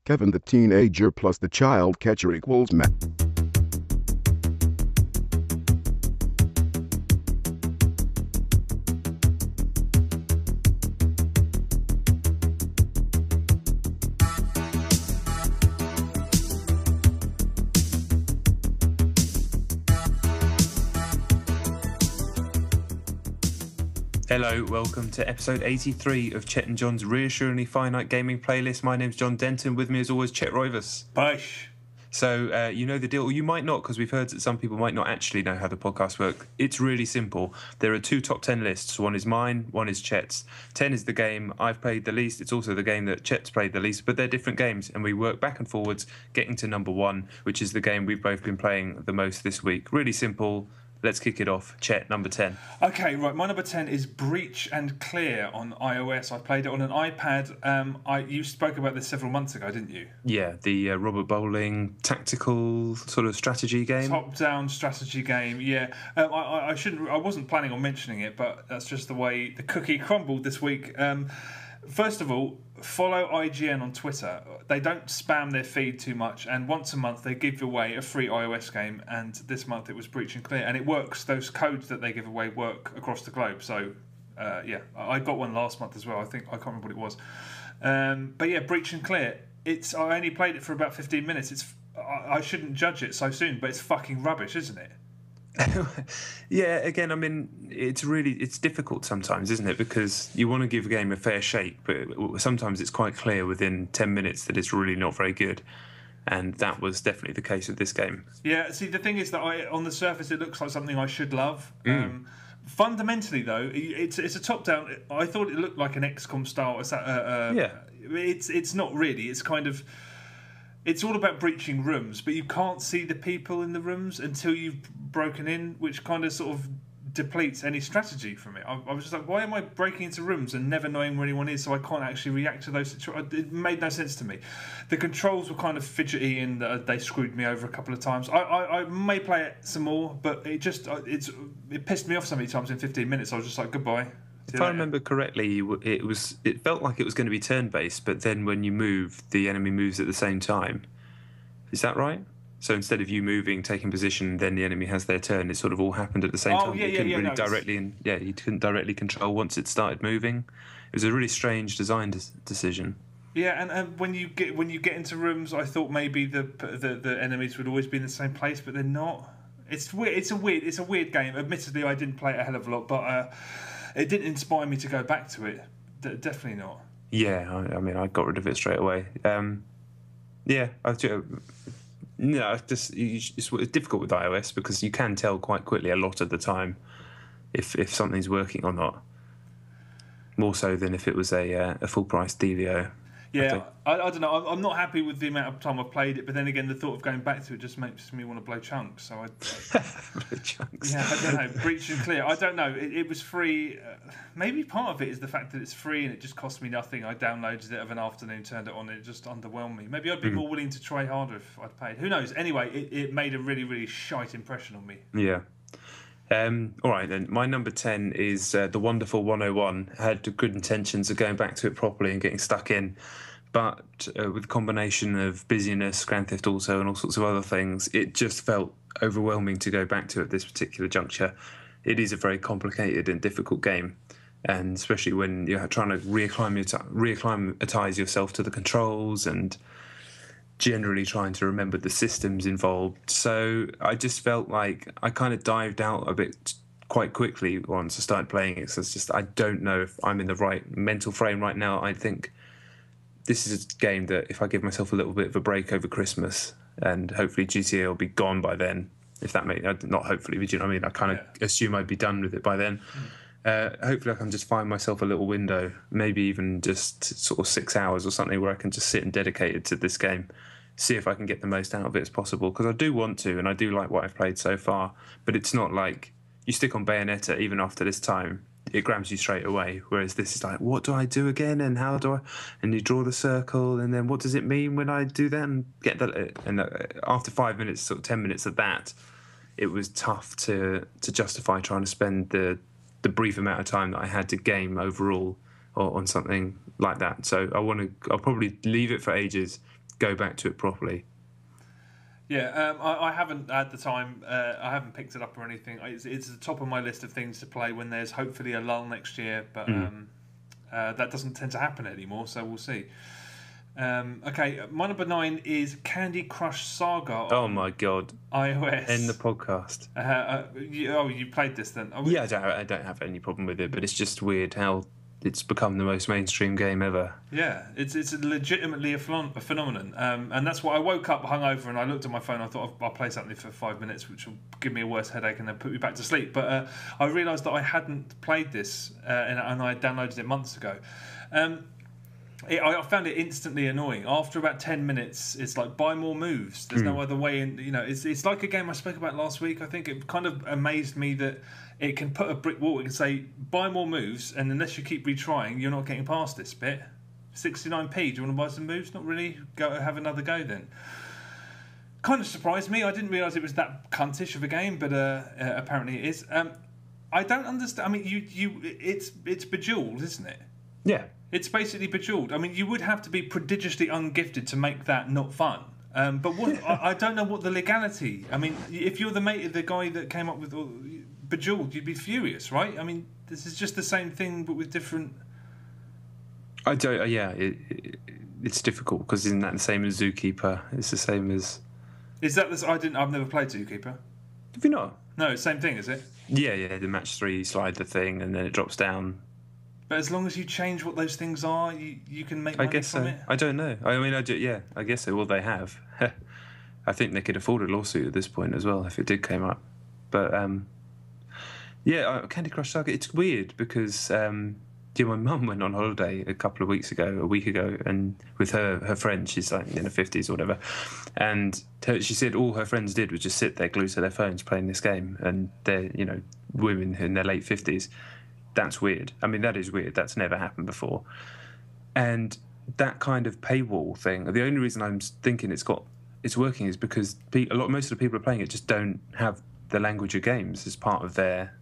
Kevin the teenager plus the child catcher equals Matt. Hello, welcome to episode 83 of Chet and John's reassuringly finite gaming playlist. My name's John Denton. With me as always, Chet Roivas. Bush. So you know the deal, or you might not, because we've heard that some people might not actually know how the podcast works. It's really simple. There are two top 10 lists. One is mine, one is Chet's. 10 is the game I've played the least. It's also the game that Chet's played the least, but they're different games, and we work back and forwards, getting to number one, which is the game we've both been playing the most this week. Really simple. Let's kick it off. Chet, number 10. Okay, right. My number 10 is Breach and Clear on iOS. I played it on an iPad. You spoke about this several months ago, didn't you? Yeah, the Robert Bowling tactical sort of strategy game. Top-down strategy game, yeah. I wasn't planning on mentioning it, but that's just the way the cookie crumbled this week. First of all, follow IGN on Twitter. They don't spam their feed too much, and once a month they give away a free iOS game, and this month it was Breach and Clear, and it works. Those codes that they give away work across the globe. So, yeah, I got one last month as well. I can't remember what it was. But yeah, Breach and Clear. I only played it for about 15 minutes. I shouldn't judge it so soon, but it's fucking rubbish, isn't it? Yeah, again, I mean, it's difficult sometimes, isn't it? Because you want to give a game a fair shake, but sometimes it's quite clear within 10 minutes that it's really not very good. And that was definitely the case with this game. Yeah, see, the thing is that on the surface it looks like something I should love. Fundamentally, though, it's a top-down. I thought it looked like an XCOM style. Yeah. It's not really. It's kind of... It's all about breaching rooms, but you can't see the people in the rooms until you've broken in, which kind of sort of depletes any strategy from it. I was just like, why am I breaking into rooms and never knowing where anyone is, so I can't actually react to those situations? It made no sense to me. The controls were kind of fidgety, and they screwed me over a couple of times. I may play it some more, but it pissed me off so many times in 15 minutes. I was just like, goodbye. If I remember correctly, it felt like it was going to be turn-based, but then when you move, the enemy moves at the same time. Is that right? So instead of you moving, taking position, then the enemy has their turn. It sort of all happened at the same time. Yeah, you couldn't yeah. You couldn't directly control once it started moving. It was a really strange design decision. Yeah, and when you get into rooms, I thought maybe the enemies would always be in the same place, but they're not. It's weird. It's a weird game. Admittedly, I didn't play it a hell of a lot, but. It didn't inspire me to go back to it. Definitely not. Yeah, I mean, I got rid of it straight away. It's difficult with iOS because you can tell quite quickly a lot of the time if something's working or not. More so than if it was a full price DVO. Yeah, I don't know. I'm not happy with the amount of time I've played it, but then again, the thought of going back to it just makes me want to blow chunks. So blow chunks. Yeah, I don't know. Breach and Clear. I don't know. It was free. Maybe part of it is the fact that it's free and it just cost me nothing. I downloaded it of an afternoon, turned it on, and it just underwhelmed me. Maybe I'd be more willing to try harder if I'd paid. Who knows? Anyway, it made a really, really shite impression on me. Yeah. All right, then. My number 10 is The Wonderful 101. I had good intentions of going back to it properly and getting stuck in. But with a combination of busyness, Grand Theft Auto, and all sorts of other things, it just felt overwhelming to go back to at this particular juncture. It is a very complicated and difficult game, and especially when you're trying to reacclimatise yourself to the controls and generally trying to remember the systems involved. So I just felt like I kind of dived out a bit quite quickly once I started playing it. So it's just, I don't know if I'm in the right mental frame right now. I think this is a game that if I give myself a little bit of a break over Christmas, and hopefully GTA will be gone by then, if that makes, not hopefully, but you know what I mean? I kind of assume I'd be done with it by then. Hopefully I can just find myself a little window, maybe even just sort of 6 hours or something, where I can just sit and dedicate it to this game, see if I can get the most out of it as possible, because I do want to, and I do like what I've played so far, but it's not like you stick on Bayonetta even after this time, it grabs you straight away, whereas this is like, what do I do again, and how do I, and you draw the circle, and then what does it mean when I do that, and get that, and after 5 minutes, sort of 10 minutes of that, it was tough to justify trying to spend the brief amount of time that I had to game overall or on something like that. So I'll probably leave it for ages, go back to it properly. Yeah, I haven't had the time. I haven't picked it up or anything. It's at the top of my list of things to play when there's hopefully a lull next year, but that doesn't tend to happen anymore, so we'll see. Okay, my number 9 is Candy Crush Saga. Oh my god! iOS. End the podcast. You played this then? Yeah, I don't have any problem with it, but it's just weird how it's become the most mainstream game ever. Yeah, it's legitimately a phenomenon, and that's why I woke up hungover and I looked at my phone. I thought I'll play something for 5 minutes, which will give me a worse headache and then put me back to sleep. But I realised that I hadn't played this, and I downloaded it months ago. I found it instantly annoying. After about 10 minutes, it's like, buy more moves. There's no other way in. It's like a game I spoke about last week. I think it kind of amazed me that it can put a brick wall. It can say, buy more moves, and unless you keep retrying, you're not getting past this bit. 69p, do you want to buy some moves? Not really. Go have another go then. Kind of surprised me. I didn't realise it was that cuntish of a game, but apparently it is. I don't understand. I mean, it's Bejeweled, isn't it? Yeah. It's basically Bejeweled. I mean, you would have to be prodigiously ungifted to make that not fun. But what I don't know what the legality. I mean, if you're the guy that came up with Bejeweled, you'd be furious, right? I mean, this is just the same thing but with different. I don't. Yeah, it's difficult because isn't that the same as Zookeeper? It's the same as. Is that this? I've never played Zookeeper. Have you not? No, same thing, is it? Yeah. The match 3, you slide the thing, and then it drops down. But as long as you change what those things are, you can make money from it? I don't know. I mean, I guess so. Well, they have. I think they could afford a lawsuit at this point as well if it did come up. But, Candy Crush Saga, it's weird because my mum went on holiday a week ago, and with her friend, she's like in her 50s or whatever, and she said all her friends did was just sit there glued to their phones playing this game, and they're, women in their late 50s. That's weird. I mean, that is weird. That's never happened before. And that kind of paywall thing, the only reason I'm thinking it's working is because most of the people who are playing it just don't have the language of games as part of their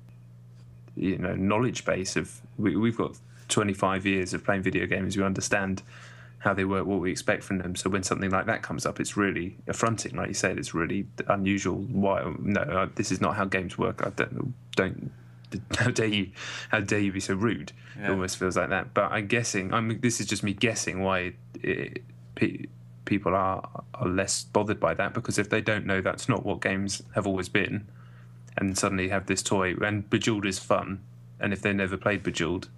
knowledge base of. We've got 25 years of playing video games. We understand how they work, what we expect from them. So when something like that comes up, it's really affronting. Like you said, it's really unusual. Why? No, this is not how games work. I don't. How dare you be so rude? Yeah. It almost feels like that. But I'm guessing. This is just me guessing why people are less bothered by that, because if they don't know that's not what games have always been, and suddenly have this toy, and Bejeweled is fun, and if they never played Bejeweled,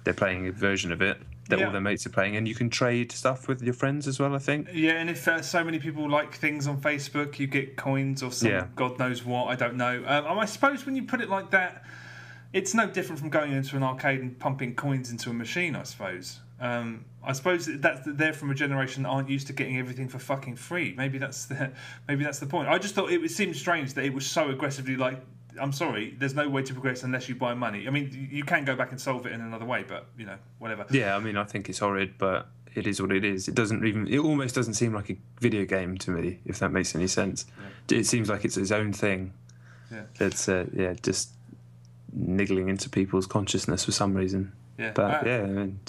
they're playing a version of it that all their mates are playing, and you can trade stuff with your friends as well, I think. Yeah, and if so many people like things on Facebook, you get coins or some God knows what, I don't know. I suppose when you put it like that, it's no different from going into an arcade and pumping coins into a machine, I suppose. I suppose they're from a generation that aren't used to getting everything for fucking free. Maybe that's the point. I just thought it seemed strange that it was so aggressively like, I'm sorry, there's no way to progress unless you buy money. I mean, you can go back and solve it in another way, but, whatever. Yeah, I mean, I think it's horrid, but it is what it is. It almost doesn't seem like a video game to me, if that makes any sense. Yeah. It seems like it's its own thing. Yeah. It's, just niggling into people's consciousness for some reason. Yeah. But I mean,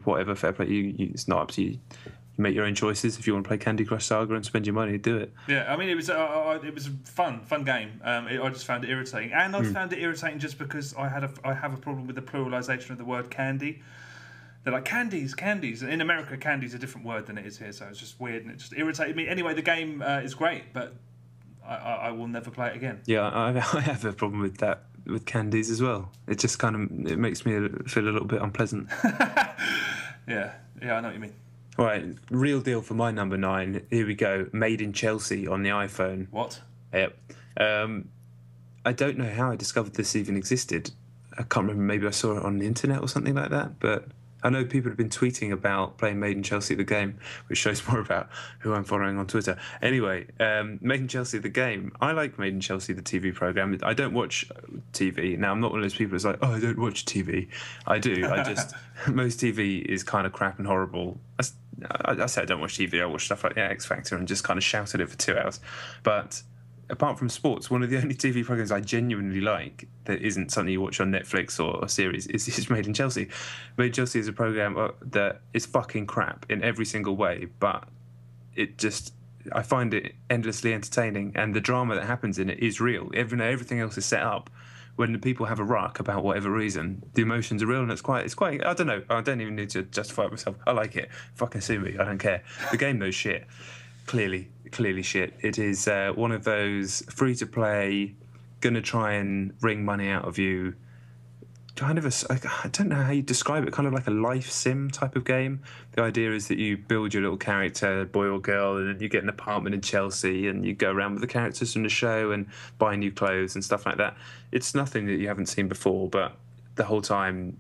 whatever, fair play. It's not up to you. You make your own choices. If you want to play Candy Crush Saga and spend your money, do it. Yeah, I mean, it was a fun game. I just found it irritating, and I found it irritating just because I have a problem with the pluralisation of the word candy. They're like candies. In America, candy's a different word than it is here, so it's just weird and it just irritated me. Anyway, the game is great, but I will never play it again. Yeah, I have a problem with that. With candies as well, it just it makes me feel a little bit unpleasant. yeah, I know what you mean. All right, real deal for my number 9. Here we go. Made in Chelsea on the iPhone. What? Yep. I don't know how I discovered this even existed. I can't remember. Maybe I saw it on the internet or something like that. But I know people have been tweeting about playing Made in Chelsea the game, which shows more about who I'm following on Twitter. Anyway, Made in Chelsea the game. I like Made in Chelsea the TV programme. I don't watch TV. Now, I'm not one of those people who's like, I don't watch TV. I do. Most TV is kind of crap and horrible. I say I don't watch TV. I watch stuff like X Factor and just kind of shout at it for 2 hours. But apart from sports, one of the only TV programmes I genuinely like that isn't something you watch on Netflix or a series is Made in Chelsea. Made in Chelsea is a programme that is fucking crap in every single way, but I find it endlessly entertaining, and the drama that happens in it is real. Everything else is set up. When the people have a ruck about whatever reason, the emotions are real, and it's quite. I don't know. I don't even need to justify it myself. I like it. Fucking sue me. I don't care. The game knows shit. Clearly shit. It is one of those free to play, gonna try and wring money out of you. Kind of I don't know how you describe it. Kind of like a life sim type of game. The idea is that you build your little character, boy or girl, and then you get an apartment in Chelsea, and you go around with the characters from the show and buy new clothes and stuff like that. It's nothing that you haven't seen before, but the whole time,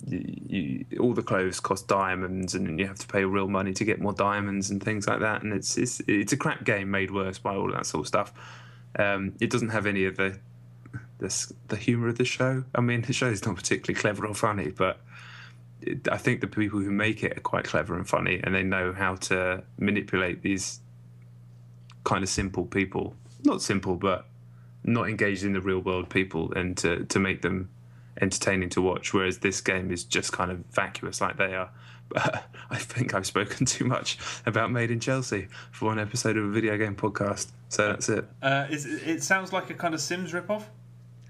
all the clothes cost diamonds, and you have to pay real money to get more diamonds and things like that. And it's a crap game made worse by all of that sort of stuff. It doesn't have any of the humour of the show. I mean, the show is not particularly clever or funny, but I think the people who make it are quite clever and funny, and they know how to manipulate these kind of simple people. Not simple, but not engaged in the real world people, and to make them entertaining to watch, whereas this game is just kind of vacuous like they are. But I think I've spoken too much about Made in Chelsea for one episode of a video game podcast, so that's it. It sounds like a kind of Sims ripoff.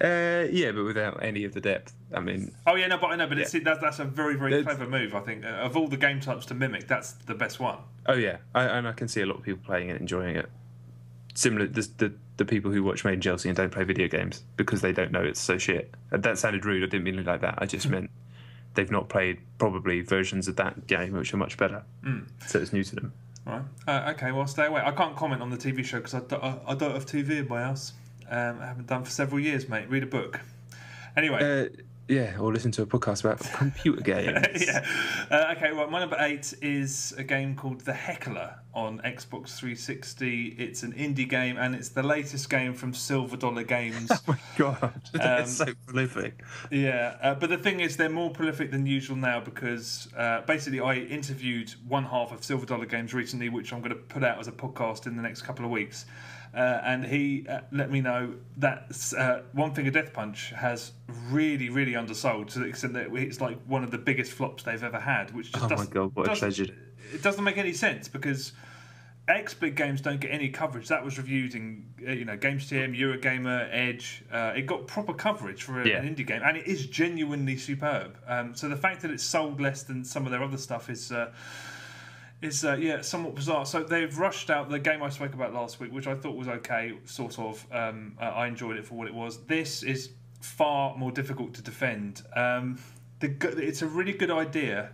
Yeah, but without any of the depth. I mean, I know, but that's a very, very clever move. I think of all the game types to mimic, that's the best one. Oh yeah, and I can see a lot of people playing it, enjoying it. Similar, the people who watch Made in Chelsea and don't play video games because they don't know it's so shit. That sounded rude. I didn't mean it like that. I just meant they've not played probably versions of that game which are much better. So it's new to them. Right. Okay. Well, stay away. I can't comment on the TV show because I don't have TV in my house. I haven't done for several years, mate. Read a book. Anyway. Yeah, or listen to a podcast about computer games. Yeah. Okay, well, my number 8 is a game called The Heckler on Xbox 360. It's an indie game, and it's the latest game from Silver Dollar Games. Oh my god, they're so prolific. Yeah, but the thing is, they're more prolific than usual now because basically I interviewed one half of Silver Dollar Games recently, which I'm going to put out as a podcast in the next couple of weeks. And he let me know that One Finger Death Punch has really, really undersold to the extent that it's like one of the biggest flops they've ever had. Which just my god, what a treasure! It doesn't make any sense because XBig games don't get any coverage. That was reviewed in GamesTM, Eurogamer, Edge. It got proper coverage for an indie game, and it is genuinely superb. So the fact that it's sold less than some of their other stuff is somewhat bizarre. So they've rushed out the game I spoke about last week, which I thought was okay, sort of. I enjoyed it for what it was. This is far more difficult to defend. It's a really good idea,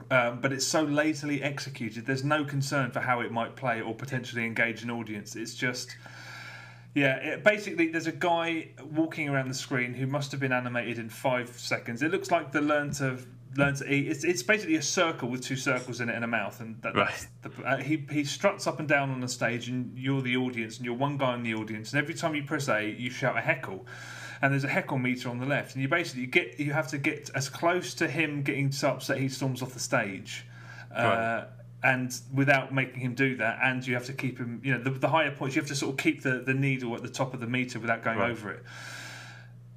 but it's so lazily executed. There's no concern for how it might play or potentially engage an audience. It's just... basically, there's a guy walking around the screen who must have been animated in 5 seconds. It looks like the Learn to Eat. It's basically a circle with 2 circles in it and a mouth, and he struts up and down on the stage, and you're the audience, and you're one guy in the audience, and every time you press A, you shout a heckle, and there's a heckle meter on the left, and you basically you have to get as close to him getting so upset he storms off the stage. And without making him do that, and you have to keep him, the higher points, you have to sort of keep the needle at the top of the meter without going over it.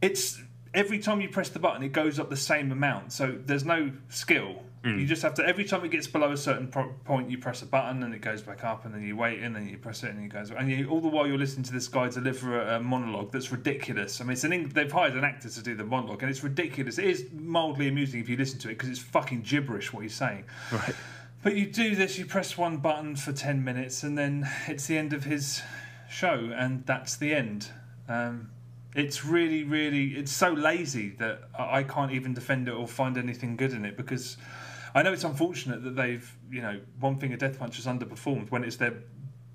It's every time you press the button, it goes up the same amount, so there's no skill. You just have to, every time it gets below a certain point, you press a button and it goes back up, and then you wait, and then you press it and it goes, and all the while you're listening to this guy deliver a monologue that's ridiculous. I mean, they've hired an actor to do the monologue, and it's ridiculous. It is mildly amusing if you listen to it because it's fucking gibberish what he's saying. Right. But you do this, you press one button for 10 minutes, and then it's the end of his show, and that's the end. It's really, really... It's so lazy that I can't even defend it or find anything good in it, because I know it's unfortunate that they've, One Finger Death Punch has underperformed when it's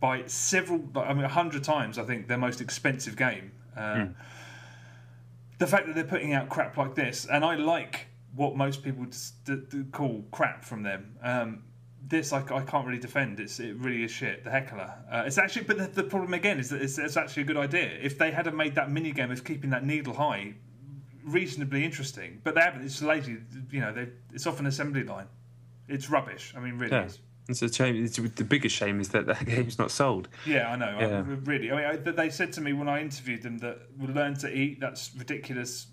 by 100 times, I think, their most expensive game. The fact that they're putting out crap like this, and I like what most people call crap from them. This I can't really defend. It really is shit. The Heckler. It's actually, but the problem again is that it's actually a good idea. If they had made that mini game of keeping that needle high reasonably interesting, but they haven't. It's lazy. It's off an assembly line. It's rubbish. I mean, really is. It's a shame. The biggest shame is that game's not sold. Yeah, I know. Yeah. Really. I mean, they said to me when I interviewed them that we'll Learn to Eat. That's ridiculous.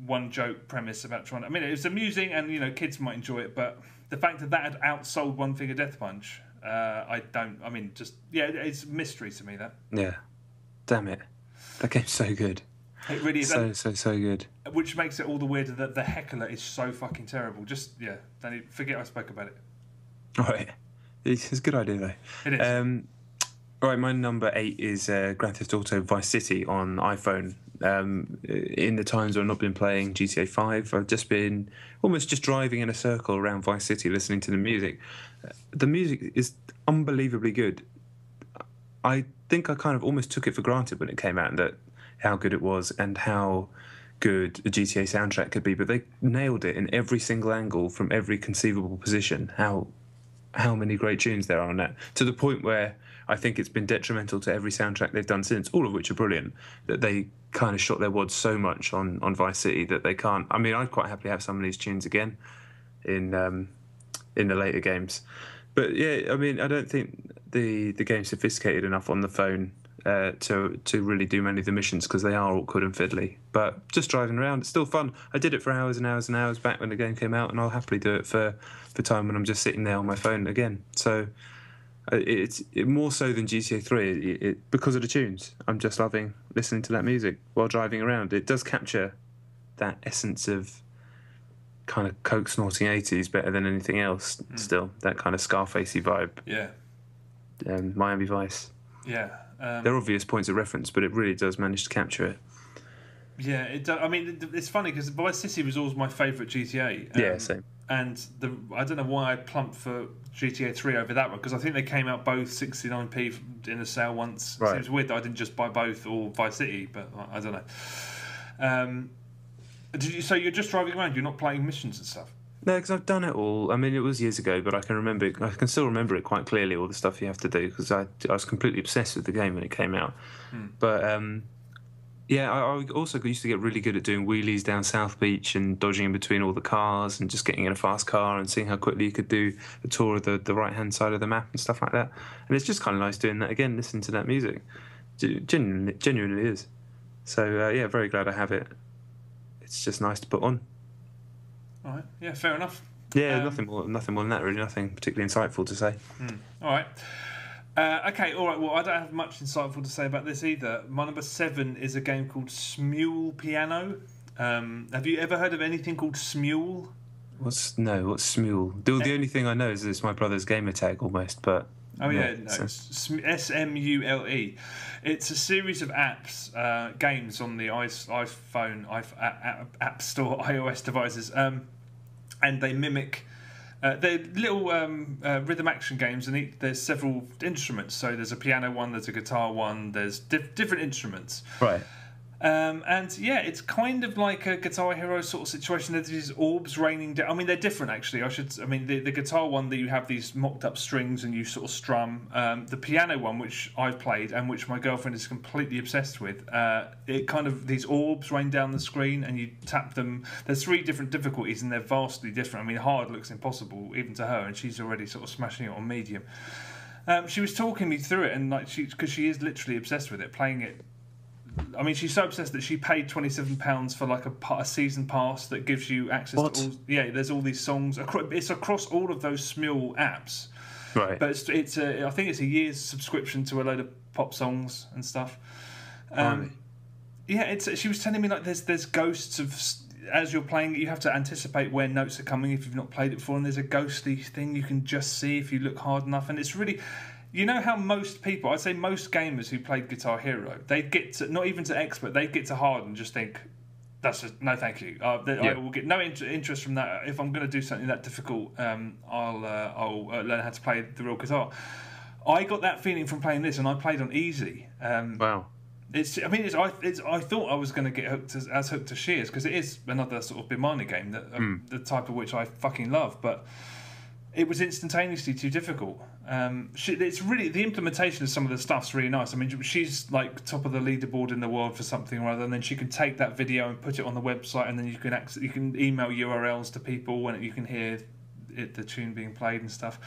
One joke premise about trying. I mean, it's amusing, and kids might enjoy it, but the fact that had outsold One Finger Death Punch, I don't. I mean, it's a mystery to me that. Yeah. Damn it. That game's so good. It really is. So good. Which makes it all the weirder that the Heckler is so fucking terrible. Just, don't forget I spoke about it. All right. It's a good idea, though. It is. All right, my number 8 is Grand Theft Auto Vice City on iPhone. In the times where I've not been playing GTA 5, I've just been almost just driving in a circle around Vice City listening to the music. The music is unbelievably good. I think I kind of almost took it for granted when it came out, that how good it was and how good a GTA soundtrack could be, but they nailed it in every single angle from every conceivable position. How many great tunes there are on that, to the point where I think it's been detrimental to every soundtrack they've done since, all of which are brilliant, that they kind of shot their wads so much on Vice City that they can't. I mean, I'd quite happily have some of these tunes again in the later games. But yeah, I mean, I don't think the game's sophisticated enough on the phone to really do many of the missions, because they are awkward and fiddly. But just driving around, it's still fun. I did it for hours and hours and hours back when the game came out, and I'll happily do it for time when I'm just sitting there on my phone again. So it's more so than GTA 3 because of the tunes. I'm just loving listening to that music while driving around. It does capture that essence of kind of coke snorting 80s better than anything else. Still, that kind of Scarfacey vibe. Yeah. Miami Vice. Yeah. They're obvious points of reference, but it really does manage to capture it. Yeah, it does. I mean, it's funny because Vice City was always my favourite GTA. Yeah, same. And I don't know why I plumped for GTA 3 over that one, because I think they came out both 69p in a sale once. Right. It seems weird that I didn't just buy both or Vice City, but I don't know. So you're just driving around, you're not playing missions and stuff? No, because I've done it all. I mean, it was years ago, but I can still remember it quite clearly, all the stuff you have to do, because I was completely obsessed with the game when it came out. But yeah, I also used to get really good at doing wheelies down South Beach and dodging in between all the cars and just getting in a fast car and seeing how quickly you could do a tour of the right-hand side of the map and stuff like that. And it's just kind of nice doing that again, listening to that music. Genuinely is. So, yeah, very glad I have it. It's just nice to put on. All right. Yeah, fair enough. Yeah, nothing more than that, really. Nothing particularly insightful to say. All right. Okay, all right. Well, I don't have much insightful to say about this either. My number 7 is a game called Smule Piano. Have you ever heard of anything called Smule? What's Smule? The only thing I know is it's my brother's gamer tag almost, but... Oh yeah, no, SMULE. It's a series of apps, games on the iPhone, App Store, iOS devices, and they mimic. They're little rhythm action games, and there's several instruments. So there's a piano one, there's a guitar one, there's different instruments. Right. And yeah, it's kind of like a Guitar Hero sort of situation. There's these orbs raining down. I mean, they're different actually. The guitar one, that you have these mocked up strings and you sort of strum. The piano one, which I've played and which my girlfriend is completely obsessed with, it kind of, these orbs rain down the screen and you tap them. There's 3 different difficulties and they're vastly different. I mean, hard looks impossible even to her, and she's already sort of smashing it on medium. She was talking me through it, and because she is literally obsessed with it, playing it. I mean, she's so obsessed that she paid £27 for like a season pass that gives you access to all. Yeah, there's all these songs. It's across all of those Smule apps. Right. But I think it's a year's subscription to a load of pop songs and stuff. Yeah, she was telling me like there's ghosts of, as you're playing it, you have to anticipate where notes are coming if you've not played it before, and there's a ghostly thing you can just see if you look hard enough, and it's really. You know how most people, I'd say most gamers who played Guitar Hero, they'd get to, not even to expert, they'd get to hard and just think, no thank you. I will get no interest from that. If I'm going to do something that difficult, I'll learn how to play the real guitar. I got that feeling from playing this, and I played on easy. Wow. I thought I was going to get hooked as hooked as she is, because it is another sort of Bimani game, that the type of which I fucking love, but it was instantaneously too difficult. It's really, the implementation of some of the stuff's really nice. I mean, she's like top of the leaderboard in the world for something or other, and then she can take that video and put it on the website, and then you can email URLs to people when you can hear the tune being played and stuff.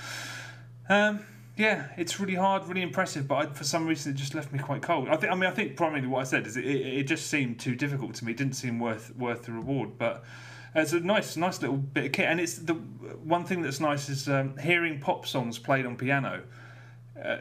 Yeah, it's really hard, really impressive, but for some reason it just left me quite cold. I think primarily what I said is it just seemed too difficult to me. It didn't seem worth the reward, but It's a nice little bit of kit, and it's the one thing that's nice is hearing pop songs played on piano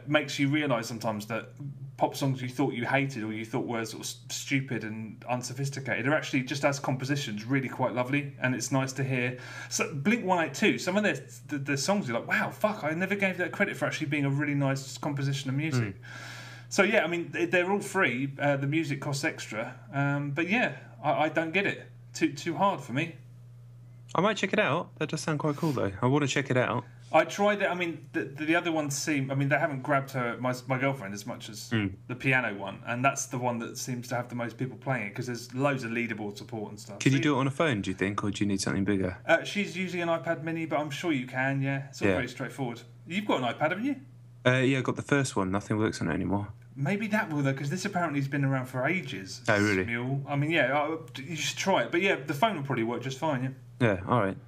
makes you realise sometimes that pop songs you thought you hated or you thought were sort of stupid and unsophisticated are actually, just as compositions, really quite lovely, and it's nice to hear. So Blink 182, some of their songs are like, wow, fuck, I never gave that credit for actually being a really nice composition of music. So yeah, I mean, they're all free. The music costs extra, but yeah, I don't get it. Too hard for me. I might check it out. That does sound quite cool, though. I want to check it out. I tried it. I mean, the other ones seem. I mean, they haven't grabbed my girlfriend as much as the piano one, and that's the one that seems to have the most people playing it because there's loads of leaderboard support and stuff. Could you do it on a phone, do you think, or do you need something bigger? She's using an iPad Mini, but I'm sure you can. Yeah, it's all very straightforward. You've got an iPad, haven't you? Yeah, I got the first one. Nothing works on it anymore. Maybe that will, though, because this apparently has been around for ages. Oh, really? Mule. I mean, yeah, you should try it. But yeah, the phone will probably work just fine, yeah. Yeah, all right.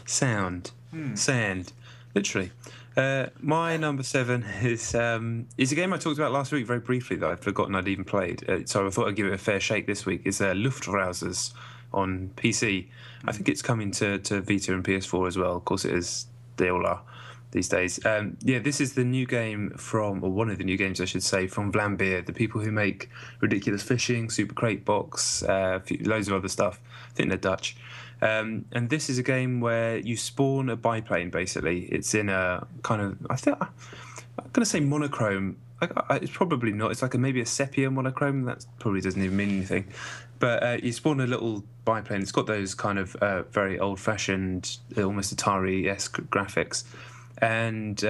Sand. Literally. My number 7 is a game I talked about last week very briefly that I'd forgotten I'd even played. So I thought I'd give it a fair shake this week. It's Luftrausers on PC. I think it's coming to Vita and PS4 as well. Of course it is. They all are these days. This is the new game or one of the new games I should say, from Vlambeer, the people who make Ridiculous Fishing, Super Crate Box, loads of other stuff. I think they're Dutch. And this is a game where you spawn a biplane, basically. It's in a kind of, I'm going to say monochrome. It's probably not. It's like maybe a sepia monochrome. That probably doesn't even mean anything. But you spawn a little biplane. It's got those kind of very old-fashioned, almost Atari-esque graphics. And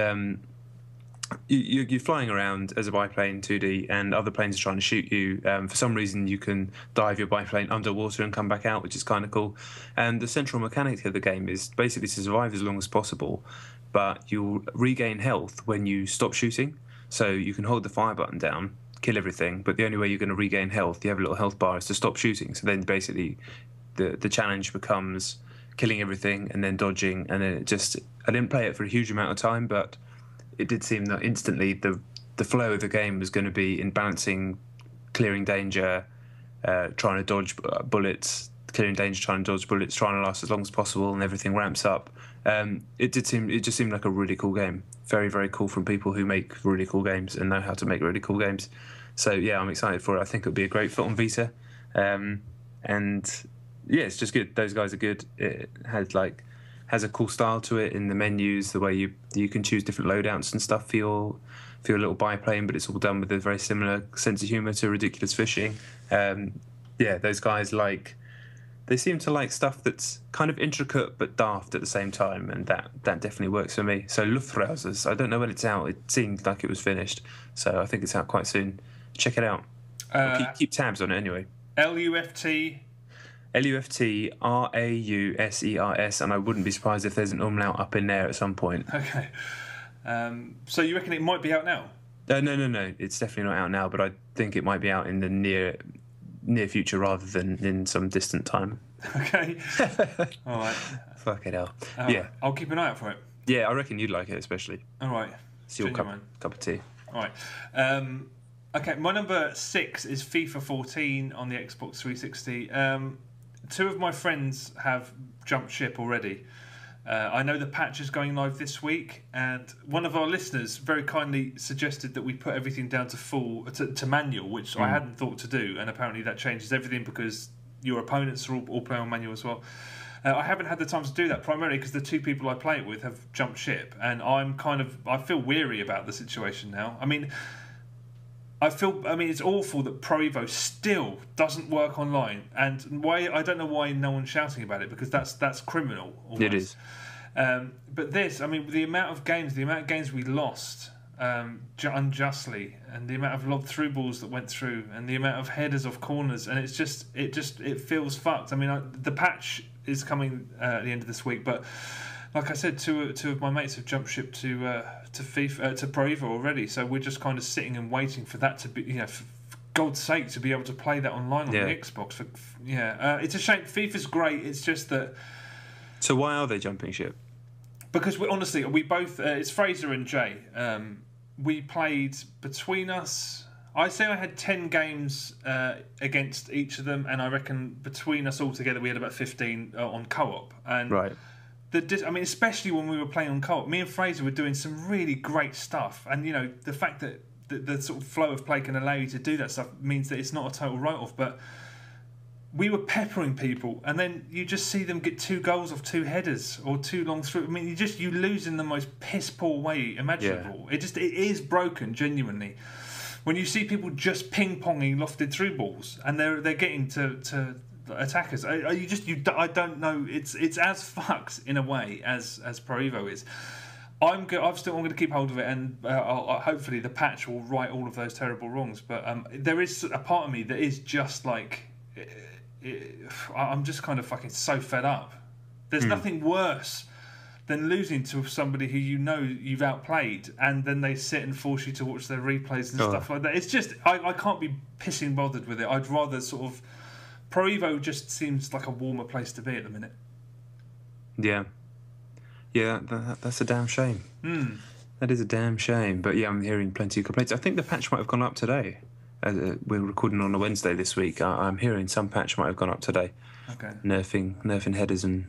you're flying around as a biplane 2D, and other planes are trying to shoot you. For some reason, you can dive your biplane underwater and come back out, which is kind of cool. And the central mechanic of the game is basically to survive as long as possible, but you'll regain health when you stop shooting. So you can hold the fire button down, kill everything, but the only way you're going to regain health, you have a little health bar, is to stop shooting. So then basically the challenge becomes killing everything and then dodging, and then I didn't play it for a huge amount of time, but it did seem that instantly the flow of the game was going to be in balancing clearing danger, trying to dodge bullets, clearing danger, trying to dodge bullets, trying to last as long as possible, and everything ramps up. It just seemed like a really cool game. Very, very cool from people who make really cool games and know how to make really cool games. So yeah, I'm excited for it. I think it would be a great fit on Vita. And yeah, it's just good. Those guys are good. It has a cool style to it in the menus, the way you can choose different loadouts and stuff for your little biplane, but it's all done with a very similar sense of humour to Ridiculous Fishing. Those guys they seem to like stuff that's kind of intricate but daft at the same time, and that definitely works for me. So Luftrausers, I don't know when it's out. It seemed like it was finished, so I think it's out quite soon. Check it out. Keep tabs on it anyway. LUFT LUFTRAUSERS, and I wouldn't be surprised if there's an umlaut up in there at some point. Okay. So you reckon it might be out now? No. It's definitely not out now, but I think it might be out in the near future rather than in some distant time. Okay. All right. Fuck it hell. Yeah. I'll keep an eye out for it. Yeah, I reckon you'd like it especially. All right. It's your cup of tea. All right. Okay, my number 6 is FIFA 14 on the Xbox 360. Two of my friends have jumped ship already. I know the patch is going live this week, and one of our listeners very kindly suggested that we put everything down to manual, which I hadn't thought to do, and apparently that changes everything because your opponents are all playing on manual as well. I haven't had the time to do that, primarily because the two people I play it with have jumped ship, and I feel weary about the situation now. I mean, it's awful that Pro Evo still doesn't work online, and I don't know why no one's shouting about it, because that's criminal. Almost. It is. But this, I mean, the amount of games we lost unjustly, and the amount of lobbed through balls that went through, and the amount of headers off corners, and it feels fucked. I mean, the patch is coming at the end of this week, but like I said, two of my mates have jumped ship to FIFA to Pro Evo already, so we're just kind of sitting and waiting for that to be, for God's sake, to be able to play that online on the Xbox. It's a shame. FIFA's great. It's just that. So why are they jumping ship? Because we both it's Fraser and Jay. We played between us. I say I had 10 games against each of them, and I reckon between us all together we had about 15 on co-op. And Right. Especially when we were playing on co-op, me and Fraser were doing some really great stuff. And the fact that the sort of flow of play can allow you to do that stuff means that it's not a total write-off. But we were peppering people, and then you just see them get 2 goals off 2 headers or 2 long through. I mean, you lose in the most piss poor way imaginable. Yeah. It is broken, genuinely. When you see people just ping ponging lofted through balls, and they're getting to attackers, I don't know. It's as fucked in a way as Pro Evo is. I'm going to keep hold of it, and hopefully the patch will right all of those terrible wrongs. But there is a part of me that is just like. I'm just kind of fucking so fed up. There's nothing worse than losing to somebody who you've outplayed, and then they sit and force you to watch their replays and stuff like that. It's just I can't be pissing bothered with it. I'd rather sort of Pro Evo just seems like a warmer place to be at the minute. Yeah, that's a damn shame. That is a damn shame. But yeah, I'm hearing plenty of complaints. I think the patch might have gone up today. We're recording on a Wednesday this week. I'm hearing some patch might have gone up today. Okay. Nerfing headers and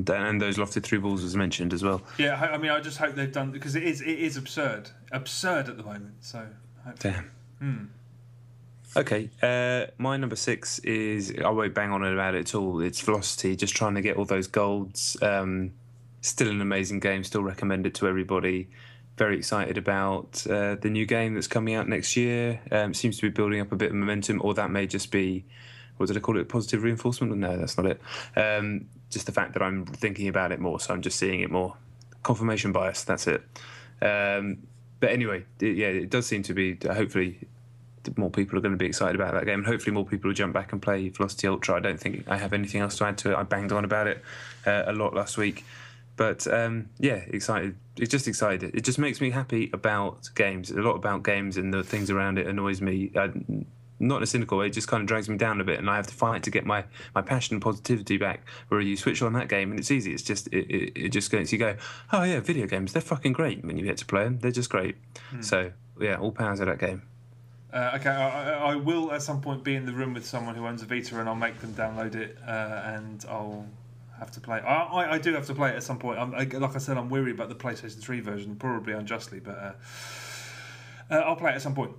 those lofted through balls as mentioned as well. Yeah, I mean, I just hope they've done, because it is absurd at the moment. So hopefully. Damn. Okay, my number 6 is, I won't bang on about it at all. It's Velocity, just trying to get all those golds. Still an amazing game. Still recommend it to everybody. Very excited about the new game that's coming out next year. Seems to be building up a bit of momentum, or that may just be, what did I call it, positive reinforcement? No, that's not it. Just the fact that I'm thinking about it more, so I'm just seeing it more. Confirmation bias, that's it. But anyway, it does seem to be, hopefully, more people are going to be excited about that game, and hopefully more people will jump back and play Velocity Ultra. I don't think I have anything else to add to it. I banged on about it a lot last week. But excited. It's just excited. It just makes me happy about games. A lot about games, and the things around it annoys me. Not in a cynical way. It just kind of drags me down a bit, and I have to fight to get my passion and positivity back. Where you switch on that game, and it's easy. It's just it just goes. You go, oh yeah, video games. They're fucking great when you get to play them. They're just great. So yeah, all powers of that game. Okay, I will at some point be in the room with someone who owns a Vita, and I'll make them download it, and I'll have to play it. I do have to play it at some point. Like I said, I'm weary about the PlayStation 3 version, probably unjustly, but I'll play it at some point.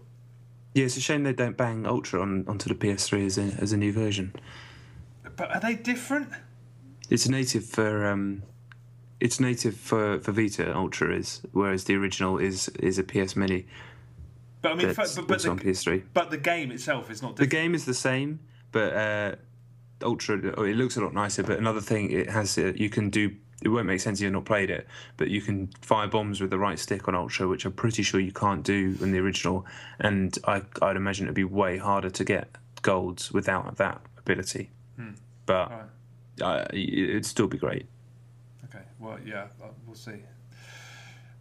Yeah, it's a shame they don't bang Ultra onto the PS3 as a new version. But are they different? It's native for Vita. Ultra is, whereas the original is a PS Mini. But I mean, but on PS3. But the game itself is not different. The game is the same, but Ultra, it looks a lot nicer. But another thing, it has you can do. It won't make sense if you've not played it, but you can fire bombs with the right stick on Ultra, which I'm pretty sure you can't do in the original. And I'd imagine it'd be way harder to get golds without that ability. But it'd still be great. Okay, well, yeah, we'll see.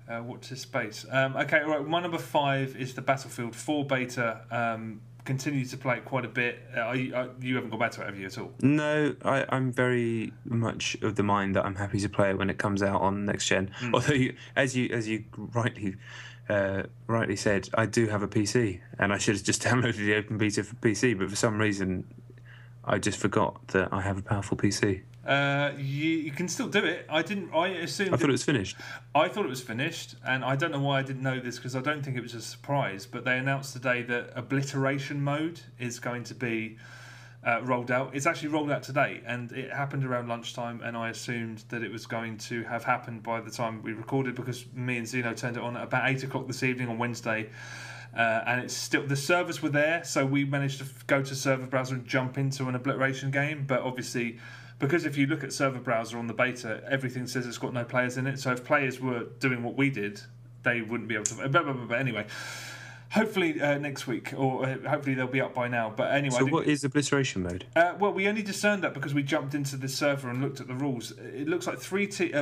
Watch this space. Okay, right. My number 5 is the Battlefield 4 beta. Continue to play it quite a bit. You haven't gone back to it, have you, at all? No, I'm very much of the mind that I'm happy to play it when it comes out on next gen. Although, as you rightly said, I do have a PC, and I should have just downloaded the Open Beta for PC. But for some reason, I just forgot that I have a powerful PC. You can still do it. I assumed. I thought it was finished. I thought it was finished, and I don't know why I didn't know this, because I don't think it was a surprise. But they announced today that obliteration mode is going to be rolled out. It's actually rolled out today, and it happened around lunchtime. And I assumed that it was going to have happened by the time we recorded, because me and Zeno turned it on at about 8 o'clock this evening on Wednesday. And it's still, the servers were there, so we managed to go to server browser and jump into an obliteration game. But obviously, because if you look at server browser on the beta, everything says it's got no players in it. So if players were doing what we did, they wouldn't be able to. But anyway, hopefully next week, or hopefully they'll be up by now. But anyway, so what is obliteration mode? Well, we only discerned that because we jumped into the server and looked at the rules. It looks like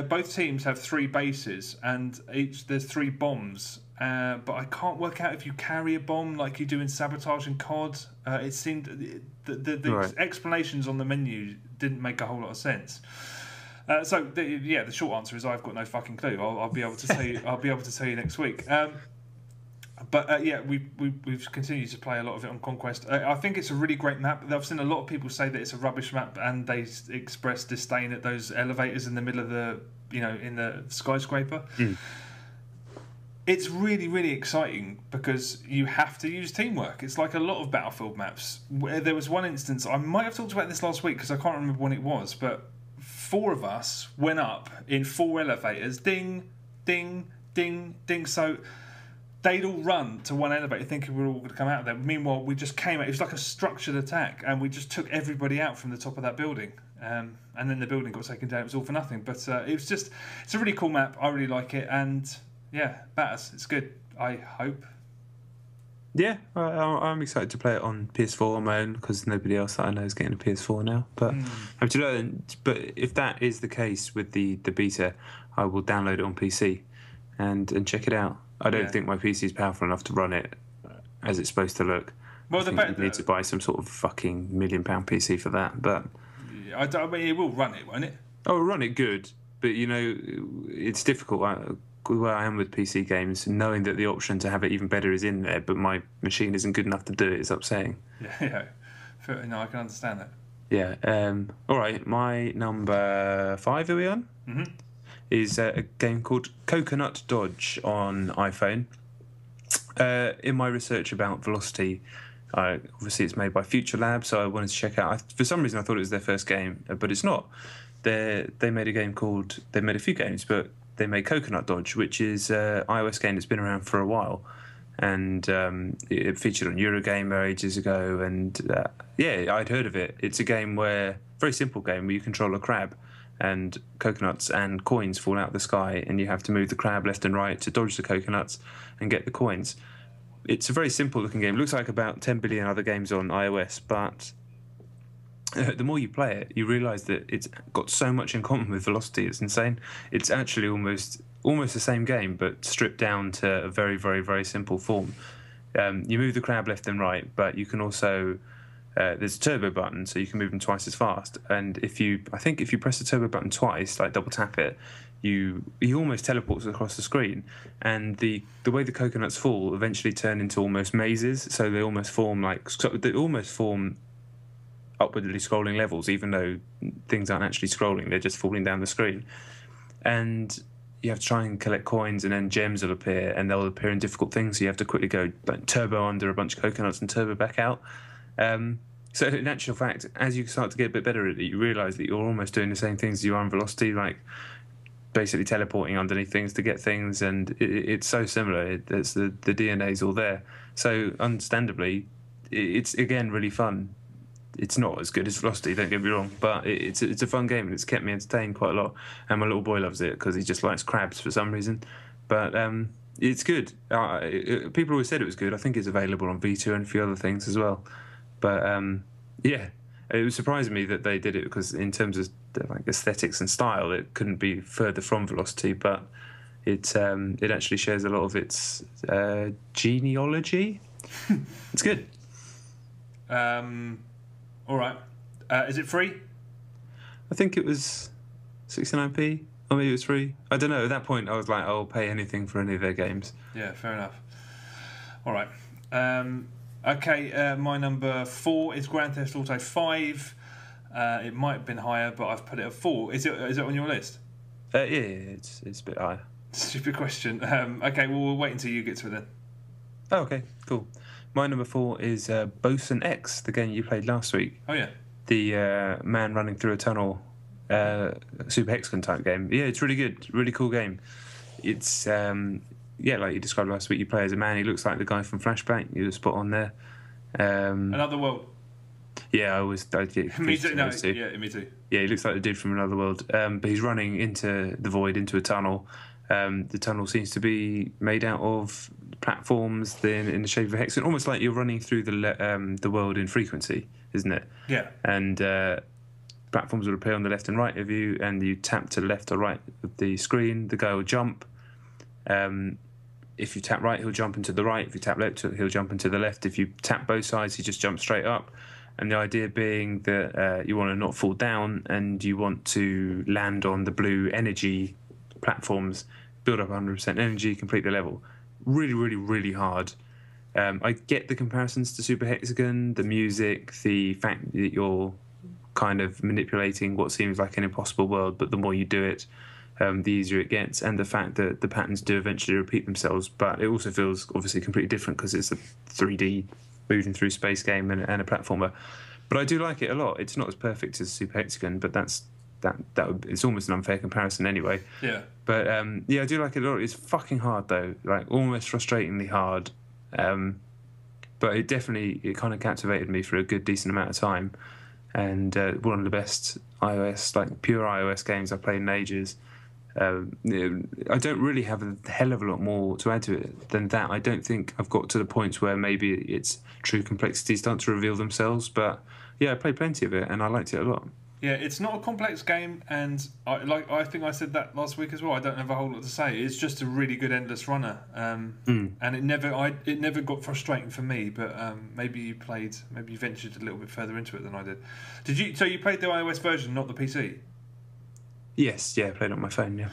both teams have 3 bases, and there's 3 bombs. But I can't work out if you carry a bomb like you do in Sabotage and COD. It seemed the explanations on the menu didn't make a whole lot of sense. So the short answer is I've got no fucking clue. I'll be able to tell you. I'll be able to tell you next week. But yeah, we've continued to play a lot of it on Conquest. I think it's a really great map. I've seen a lot of people say that it's a rubbish map, and they express disdain at those elevators in the middle of the, in the skyscraper. It's really, really exciting because you have to use teamwork. It's like a lot of Battlefield maps. There was one instance, I might have talked about this last week because I can't remember when it was, but 4 of us went up in 4 elevators. Ding, ding, ding, ding. So they'd all run to one elevator thinking we were all going to come out of there. Meanwhile, we just came out. It was like a structured attack, and we just took everybody out from the top of that building. And then the building got taken down. It was all for nothing. But it's a really cool map. I really like it. And yeah, Batters, it's good, I hope. Yeah, I'm excited to play it on PS4 on my own because nobody else that I know is getting a PS4 now. But I'm to learn. But if that is the case with the beta, I will download it on PC and check it out. I don't think my PC is powerful enough to run it as it's supposed to look. Well, I think you need to buy some sort of fucking £1 million PC for that. But I mean, it will run it, won't it? Oh, it'll run it good, but it's difficult. Where I am with PC games, knowing that the option to have it even better is in there, but my machine isn't good enough to do it, is upsetting. Yeah. No, I can understand that. Yeah. All right, my number 5, are we on? Mm-hmm. Is a game called Coconut Dodge on iPhone. In my research about Velocity, obviously it's made by Future Lab, so I wanted to check out. For some reason, I thought it was their first game, but it's not. They made a game called. They made a few games, but they made Coconut Dodge, which is an iOS game that's been around for a while, and it featured on Eurogamer ages ago. And I'd heard of it. It's a game very simple game where you control a crab, and coconuts and coins fall out of the sky, and you have to move the crab left and right to dodge the coconuts and get the coins. It's a very simple looking game. It looks like about 10 billion other games on iOS, but the more you play it, you realise that it's got so much in common with Velocity. It's insane. It's actually almost the same game, but stripped down to a very, very, very simple form. You move the crab left and right, but you can also there's a turbo button, so you can move them twice as fast. And if you press the turbo button twice, like double tap it, you almost teleports across the screen. And the way the coconuts fall eventually turn into almost mazes. So they almost form upwardly scrolling levels, even though things aren't actually scrolling, they're just falling down the screen. And you have to try and collect coins, and then gems will appear, and they'll appear in difficult things, so you have to quickly go turbo under a bunch of coconuts and turbo back out. So in actual fact, as you start to get a bit better at it, you realise that you're almost doing the same things as you are in Velocity, like basically teleporting underneath things to get things, and it's so similar. The DNA's all there. So understandably, it's again really fun. It's not as good as Velocity, don't get me wrong, but it's a fun game, and it's kept me entertained quite a lot. And my little boy loves it because he just likes crabs for some reason. But it's good. People always said it was good. I think it's available on V2 and a few other things as well. But it was surprising me that they did it, because in terms of like aesthetics and style, it couldn't be further from Velocity. But it actually shares a lot of its genealogy. It's good. All right. Is it free? I think it was 69p, or maybe it was free. I don't know. At that point, I was like, I'll pay anything for any of their games. Yeah, fair enough. All right. Okay, my number 4 is Grand Theft Auto 5. It might have been higher, but I've put it at 4. Is it on your list? Yeah, it's a bit higher. Stupid question. Okay, well, we'll wait until you get to it then. Oh, okay, cool. My number 4 is Bosun X, the game you played last week. Oh, yeah. The man running through a tunnel, Super Hexagon type game. Yeah, it's really good. Really cool game. It's, like you described last week, you play as a man. He looks like the guy from Flashback. You were spot on there. Another World. Yeah, I get me too. No, yeah, me too. Yeah, he looks like the dude from Another World. But he's running into the void, into a tunnel. The tunnel seems to be made out of platforms in the shape of a hexagon, almost like you're running through the world in Frequency, isn't it? Yeah. And platforms will appear on the left and right of you, and you tap to the left or right of the screen. The guy will jump. If you tap right, he'll jump into the right. If you tap left, he'll jump into the left. If you tap both sides, he just jumps straight up. And the idea being that you want to not fall down, and you want to land on the blue energy platforms, build up 100% energy, complete the level. really, really, really hard. I get the comparisons to Super Hexagon, the music, the fact that you're kind of manipulating what seems like an impossible world, but the more you do it, the easier it gets, and the fact that the patterns do eventually repeat themselves. But it also feels obviously completely different because it's a 3D moving through space game and a platformer. But I do like it a lot. It's not as perfect as Super Hexagon, but it's almost an unfair comparison anyway. Yeah. But I do like it a lot. It's fucking hard though, like almost frustratingly hard. But it kind of captivated me for a good decent amount of time, and one of the best iOS, like pure iOS games I've played in ages. I don't really have a hell of a lot more to add to it than that. I don't think I've got to the point where maybe its true complexities start to reveal themselves, but yeah, I played plenty of it and I liked it a lot. Yeah, it's not a complex game, and I think I said that last week as well. I don't have a whole lot to say. It's just a really good endless runner, and it never got frustrating for me. But maybe you ventured a little bit further into it than I did. Did you? So you played the iOS version, not the PC? Yes, yeah, I played it on my phone. Yeah.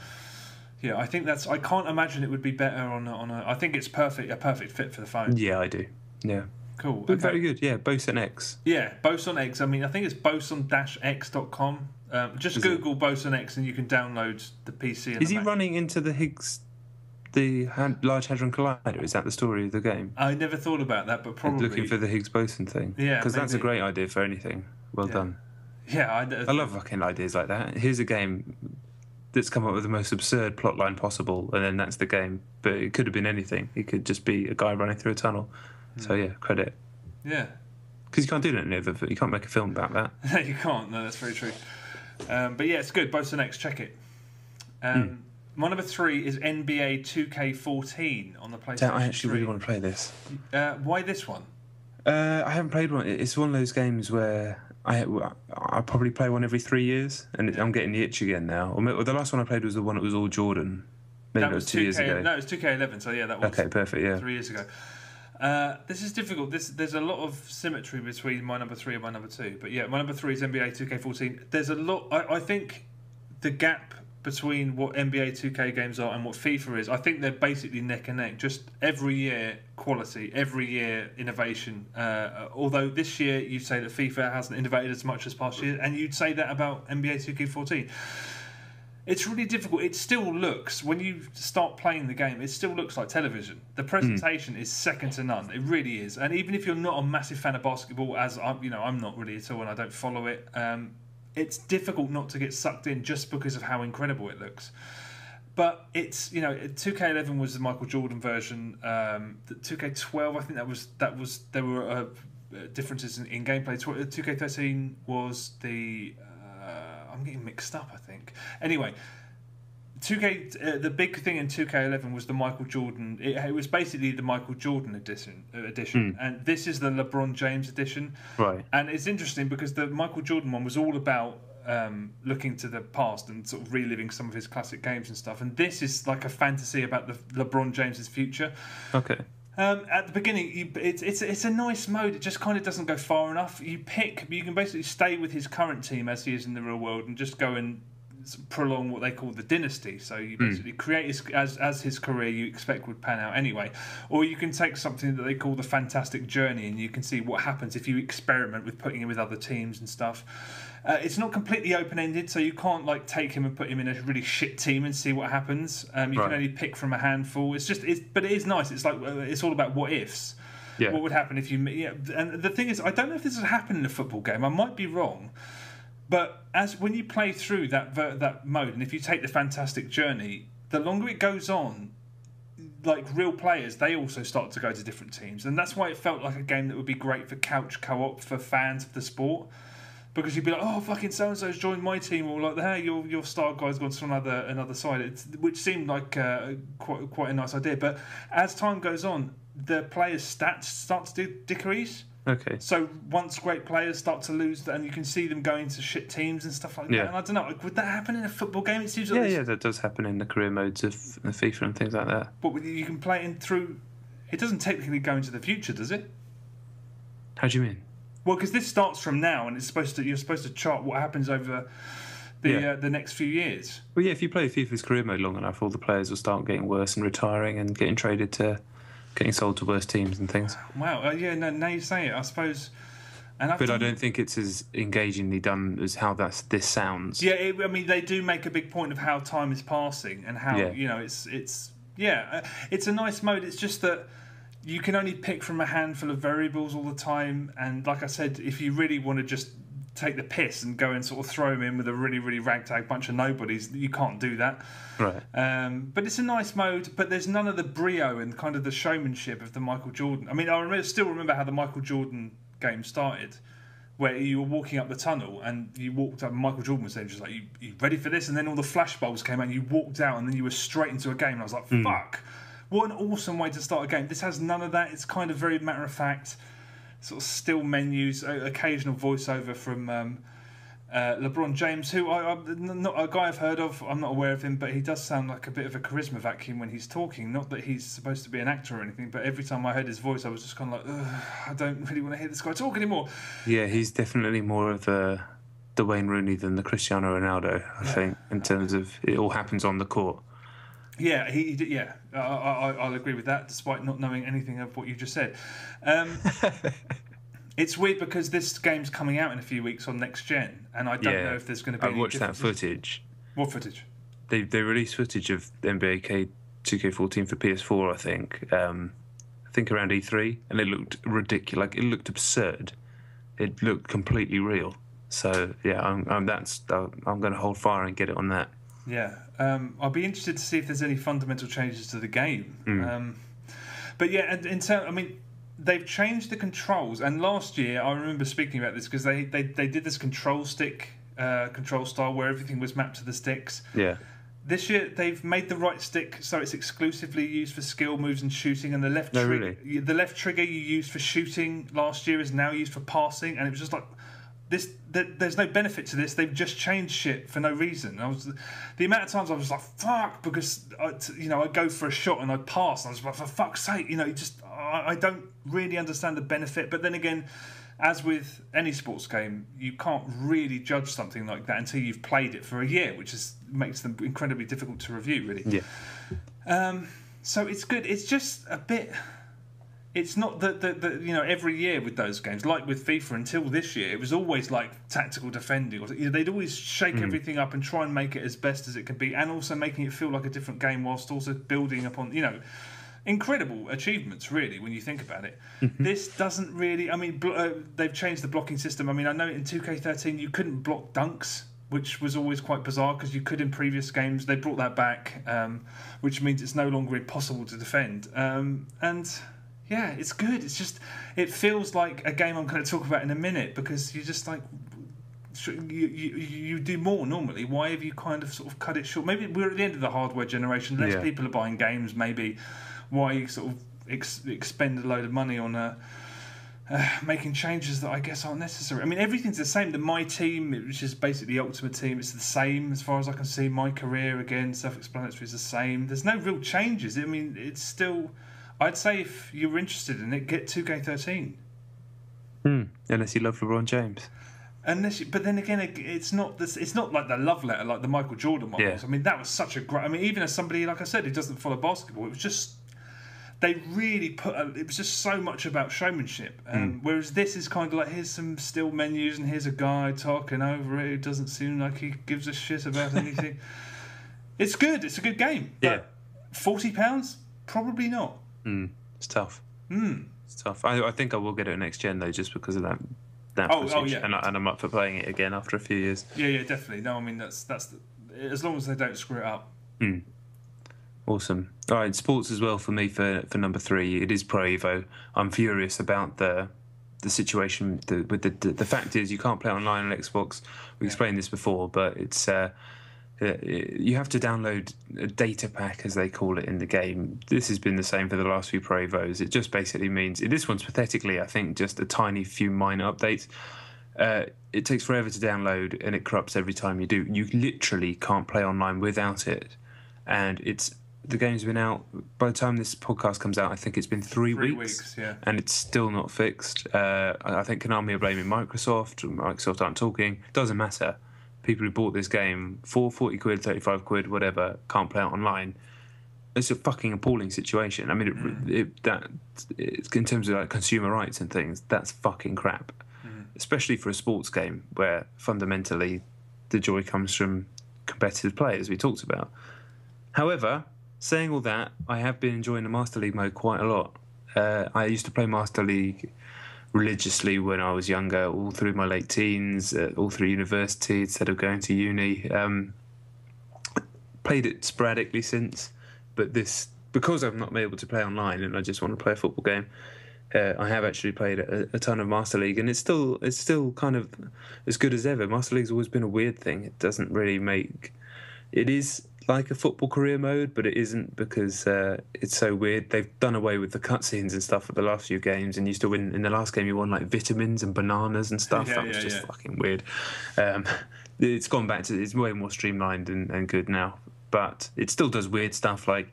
Yeah, I think I can't imagine it would be better on a. I think it's a perfect fit for the phone. Yeah, I do. Yeah. Cool. But okay. Very good. Yeah, Boson X. Yeah, Boson X. I mean, I think it's boson-x.com. Just Google Boson X and you can download the PC. And Is he running into the Higgs, Large Hadron Collider? Is that the story of the game? I never thought about that, but probably looking for the Higgs boson thing. Yeah, because that's a great idea for anything. Well done. Yeah, I love fucking ideas like that. Here's a game that's come up with the most absurd plotline possible, and then that's the game. But it could have been anything. It could just be a guy running through a tunnel. So yeah, credit. Yeah. Because you can't do that. You can't make a film about that. No, you can't. No, that's very true. But yeah, it's good. Boson X, check it. My number 3 is NBA 2K14 on the PlayStation. I actually really want to play this. Why this one? I haven't played one. It's one of those games where I probably play one every 3 years, and I'm getting the itch again now. Or the last one I played was the one that was all Jordan. Maybe that was 2 years ago. No, it was 2K11. So yeah, that was okay. Perfect. Yeah, 3 years ago. This is difficult. There's a lot of symmetry between my number 3 and my number 2. But yeah, my number 3 is NBA 2K14. There's a lot. I think the gap between what NBA 2K games are and what FIFA is, I think they're basically neck and neck. Just every year quality, every year innovation. Although this year you'd say that FIFA hasn't innovated as much as past year, and you'd say that about NBA 2K14. It's really difficult. It still looks, when you start playing the game, it still looks like television. The presentation is second to none. It really is. And even if you're not a massive fan of basketball, as I'm not really at all, and I don't follow it, it's difficult not to get sucked in just because of how incredible it looks. But it's 2K11 was the Michael Jordan version. The 2K12, I think there were differences in gameplay. 2K13 was the I'm getting mixed up, I think. Anyway, 2K. The big thing in 2K11 was the Michael Jordan. It was basically the Michael Jordan edition, and this is the LeBron James edition. Right. And it's interesting because the Michael Jordan one was all about looking to the past and sort of reliving some of his classic games and stuff. And this is like a fantasy about the LeBron James's future. Okay. At the beginning, it's a nice mode. It just kind of doesn't go far enough. You can basically stay with his current team as he is in the real world and just go and prolong what they call the dynasty. So you basically create as his career you expect would pan out anyway. Or you can take something that they call the fantastic journey and you can see what happens if you experiment with putting him with other teams and stuff. It's not completely open-ended, so you can't like take him and put him in a really shit team and see what happens. You can only pick from a handful. But it is nice. It's like it's all about what ifs. Yeah. What would happen if you? Yeah. And the thing is, I don't know if this would happen in a football game. I might be wrong, but when you play through that mode, and if you take the fantastic journey, the longer it goes on, like real players, they also start to go to different teams, and that's why it felt like a game that would be great for couch co-op for fans of the sport. Because you'd be like, oh, fucking so-and-so's joined my team, or like, hey, your star guy's gone to another side, which seemed like quite a nice idea. But as time goes on, the players' stats start to decrease. Okay. So once great players start to lose, and you can see them going to shit teams and stuff like that. And I don't know, would that happen in a football game? It seems like that does happen in the career modes of FIFA and things like that. But you can play it through. It doesn't technically go into the future, does it? How do you mean? Well, because this starts from now, and you're supposed to chart what happens over the next few years. Well, yeah, if you play FIFA's career mode long enough, all the players will start getting worse and retiring and getting sold to worse teams and things. Wow, now you say it, I suppose. But I don't think it's as engagingly done as how this sounds. Yeah, I mean, they do make a big point of how time is passing and how it's a nice mode. It's just that you can only pick from a handful of variables all the time, and like I said, if you really want to just take the piss and go and sort of throw them in with a really, really ragtag bunch of nobodies, you can't do that. Right. But it's a nice mode, but there's none of the brio and kind of the showmanship of the Michael Jordan. I mean, still remember how the Michael Jordan game started, where you were walking up the tunnel and you walked up, Michael Jordan was saying just like, you ready for this? And then all the flashbulbs came out and you walked out and then you were straight into a game, and I was like, fuck, what an awesome way to start a game. This has none of that. It's kind of very matter of fact, sort of still menus, occasional voiceover from LeBron James, who I'm not a guy I've heard of. I'm not aware of him, but he does sound like a bit of a charisma vacuum when he's talking. Not that he's supposed to be an actor or anything, but every time I heard his voice, I was just kind of like, I don't really want to hear this guy talk anymore. Yeah, he's definitely more of the Wayne Rooney than the Cristiano Ronaldo, I think, in terms of it all happens on the court. Yeah, I'll agree with that, despite not knowing anything of what you just said. It's weird because this game's coming out in a few weeks on Next Gen, and I don't know if there's going to be. I watched that footage. What footage? They released footage of NBA 2K14 for PS4, I think around E3, and it looked ridiculous. Like, it looked absurd. It looked completely real. So yeah, I'm going to hold fire and get it on that. Yeah, I'll be interested to see if there's any fundamental changes to the game. But yeah, and in terms, I mean, they've changed the controls. And last year, I remember speaking about this because they did this control stick control style where everything was mapped to the sticks. Yeah. This year, they've made the right stick so it's exclusively used for skill moves and shooting, and the left trigger, the left trigger you used for shooting last year is now used for passing, and it was just like. There's no benefit to this. They've just changed shit for no reason. The amount of times I was like, fuck, because I'd go for a shot and I'd pass, and I was like, for fuck's sake, I don't really understand the benefit. But then again, as with any sports game, you can't really judge something like that until you've played it for a year, which makes them incredibly difficult to review, really. Yeah. So it's good. It's just a bit. It's not that every year with those games, like with FIFA until this year, it was always like tactical defending. Or they'd always shake everything up and try and make it as best as it could be, and also making it feel like a different game whilst also building upon incredible achievements. Really, when you think about it, this doesn't really. I mean, they've changed the blocking system. I mean, I know in 2K13 you couldn't block dunks, which was always quite bizarre because you could in previous games. They brought that back, which means it's no longer impossible to defend. And yeah, it's good. It's just, it feels like a game I'm going to talk about in a minute because you're just like, you do more normally. Why have you kind of sort of cut it short? Maybe we're at the end of the hardware generation. Less people are buying games. Maybe why you sort of expend a load of money on making changes that I guess aren't necessary. I mean, everything's the same. My team, which is basically the Ultimate Team, it's the same as far as I can see. My career, again, self-explanatory, is the same. There's no real changes. I mean, it's still... I'd say if you were interested in it, get 2K13. Unless you love LeBron James. But then again, it's not like the love letter like the Michael Jordan one was. I mean, that was such a great. I mean, even as somebody like I said who doesn't follow basketball, it was just they really it was just so much about showmanship. Whereas this is kind of like, here's some still menus and here's a guy talking over it who doesn't seem like he gives a shit about anything. It's good. It's a good game. But £40? Probably not. It's tough. It's tough. I think I will get it next gen though, just because of that footage. And I'm up for playing it again after a few years. Yeah, definitely. No, I mean that's as long as they don't screw it up. Awesome. All right, sports as well for me for number 3. It is Pro Evo. I'm furious about the situation with the fact is you can't play online on Xbox. We explained this before, but it's. You have to download a data pack, as they call it in the game. This has been the same for the last few Pro Evos. It just basically means, this one's pathetically, I think, just a tiny few minor updates. It takes forever to download, and it corrupts every time you do. You literally can't play online without it. And the game's been out, by the time this podcast comes out, I think it's been 3 weeks. And it's still not fixed. I think Konami are blaming Microsoft. Microsoft aren't talking. Doesn't matter. people who bought this game for 40 quid, 35 quid, whatever, can't play it online. It's a fucking appalling situation. I mean, it's in terms of like consumer rights and things, that's fucking crap. Especially for a sports game where fundamentally the joy comes from competitive play, as we talked about. However, saying all that, I have been enjoying the Master League mode quite a lot. I used to play Master League religiously when I was younger, all through my late teens, all through university instead of going to uni. Played it sporadically since, but because I've not been able to play online and I just want to play a football game, I have actually played a ton of Master League, and it's still kind of as good as ever. Master League's always been a weird thing. It doesn't really it is like a football career mode, but it isn't because it's so weird. They've done away with the cutscenes and stuff for the last few games, and used to win. In the last game, you won like vitamins and bananas and stuff. That was just fucking weird. It's gone back to, it's way more streamlined and good now, but it still does weird stuff like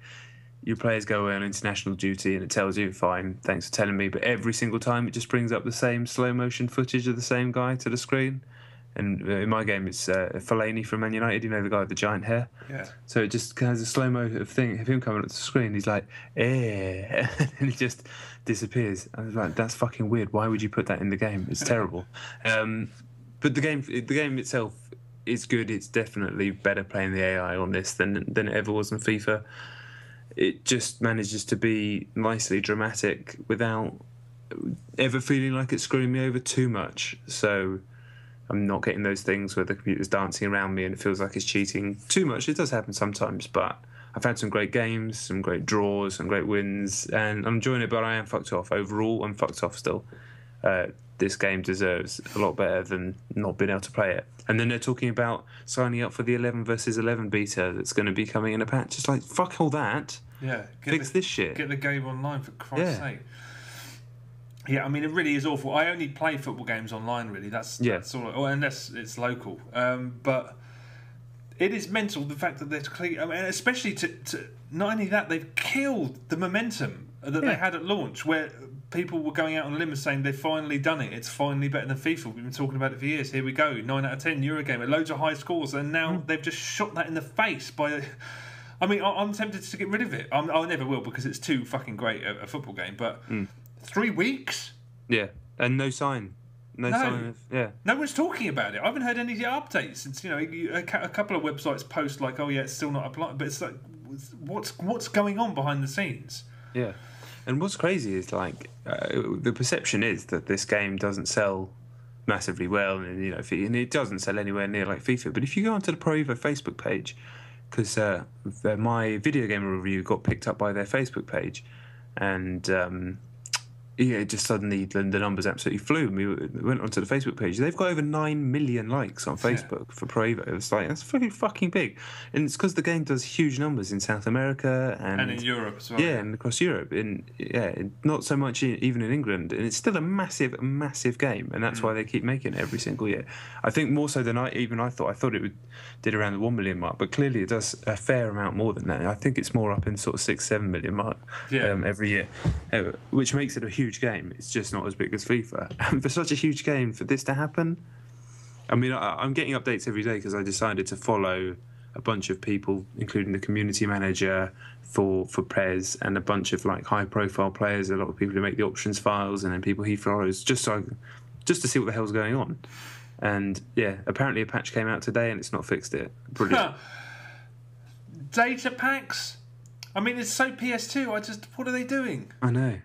your players go away on international duty and it tells you, fine, thanks for telling me, but every single time it just brings up the same slow motion footage of the same guy to the screen. And in my game, it's Fellaini from Man United, you know, the guy with the giant hair. Yeah. So it just has a slow-mo thing of him coming up to the screen. He's like, eh, and he just disappears. I was like, that's fucking weird. Why would you put that in the game? It's terrible. But the game itself is good. It's definitely better playing the AI on this than it ever was in FIFA. It just manages to be nicely dramatic without ever feeling like it's screwing me over too much. So I'm not getting those things where the computer's dancing around me and it feels like it's cheating too much. It does happen sometimes, but I've had some great games, some great draws, some great wins, and I'm enjoying it, but I am fucked off. Overall, I'm fucked off still. This game deserves a lot better than not being able to play it. And then they're talking about signing up for the 11 versus 11 beta that's going to be coming in a patch. It's like, fuck all that. Yeah. Fix this shit. Get the game online, for Christ's sake. Yeah, I mean, it really is awful. I only play football games online, really. That's all, unless it's local. But it is mental, the fact that they're... I mean, especially to not only that, they've killed the momentum that they had at launch, where people were going out on a limb and saying they've finally done it. It's finally better than FIFA. We've been talking about it for years. Here we go, 9 out of 10 Eurogame, loads of high scores, and now they've just shot that in the face by... I mean, I'm tempted to get rid of it. I never will, because it's too fucking great a football game, but... 3 weeks? Yeah, and no sign. No sign of... Yeah. No one's talking about it. I haven't heard any updates since, a couple of websites post like, oh yeah, it's still not applied. But it's like, what's going on behind the scenes? Yeah. And what's crazy is, like, the perception is that this game doesn't sell massively well, and it doesn't sell anywhere near like FIFA. But if you go onto the Pro Evo Facebook page, because my video game review got picked up by their Facebook page, and it just suddenly the numbers absolutely flew. We went onto the Facebook page. They've got over 9 million likes on Facebook for Pro Evo. It's like, that's fucking big. And it's because the game does huge numbers in South America and in Europe as well. Yeah, and across Europe. Not so much even in England. And it's still a massive, massive game. And that's why they keep making it every single year. I think more so than I thought. I thought it did around the 1 million mark, but clearly it does a fair amount more than that. I think it's more up in sort of 6-7 million mark every year, which makes it a huge game. It's just not as big as FIFA. And for such a huge game, for this to happen, I mean, I'm getting updates every day because I decided to follow a bunch of people, including the community manager for Prez and a bunch of like high-profile players, a lot of people who make the options files, and then people he follows, just to see what the hell's going on. And yeah, apparently a patch came out today and it's not fixed it. Brilliant. Data packs? I mean, it's so PS2. What are they doing? I know.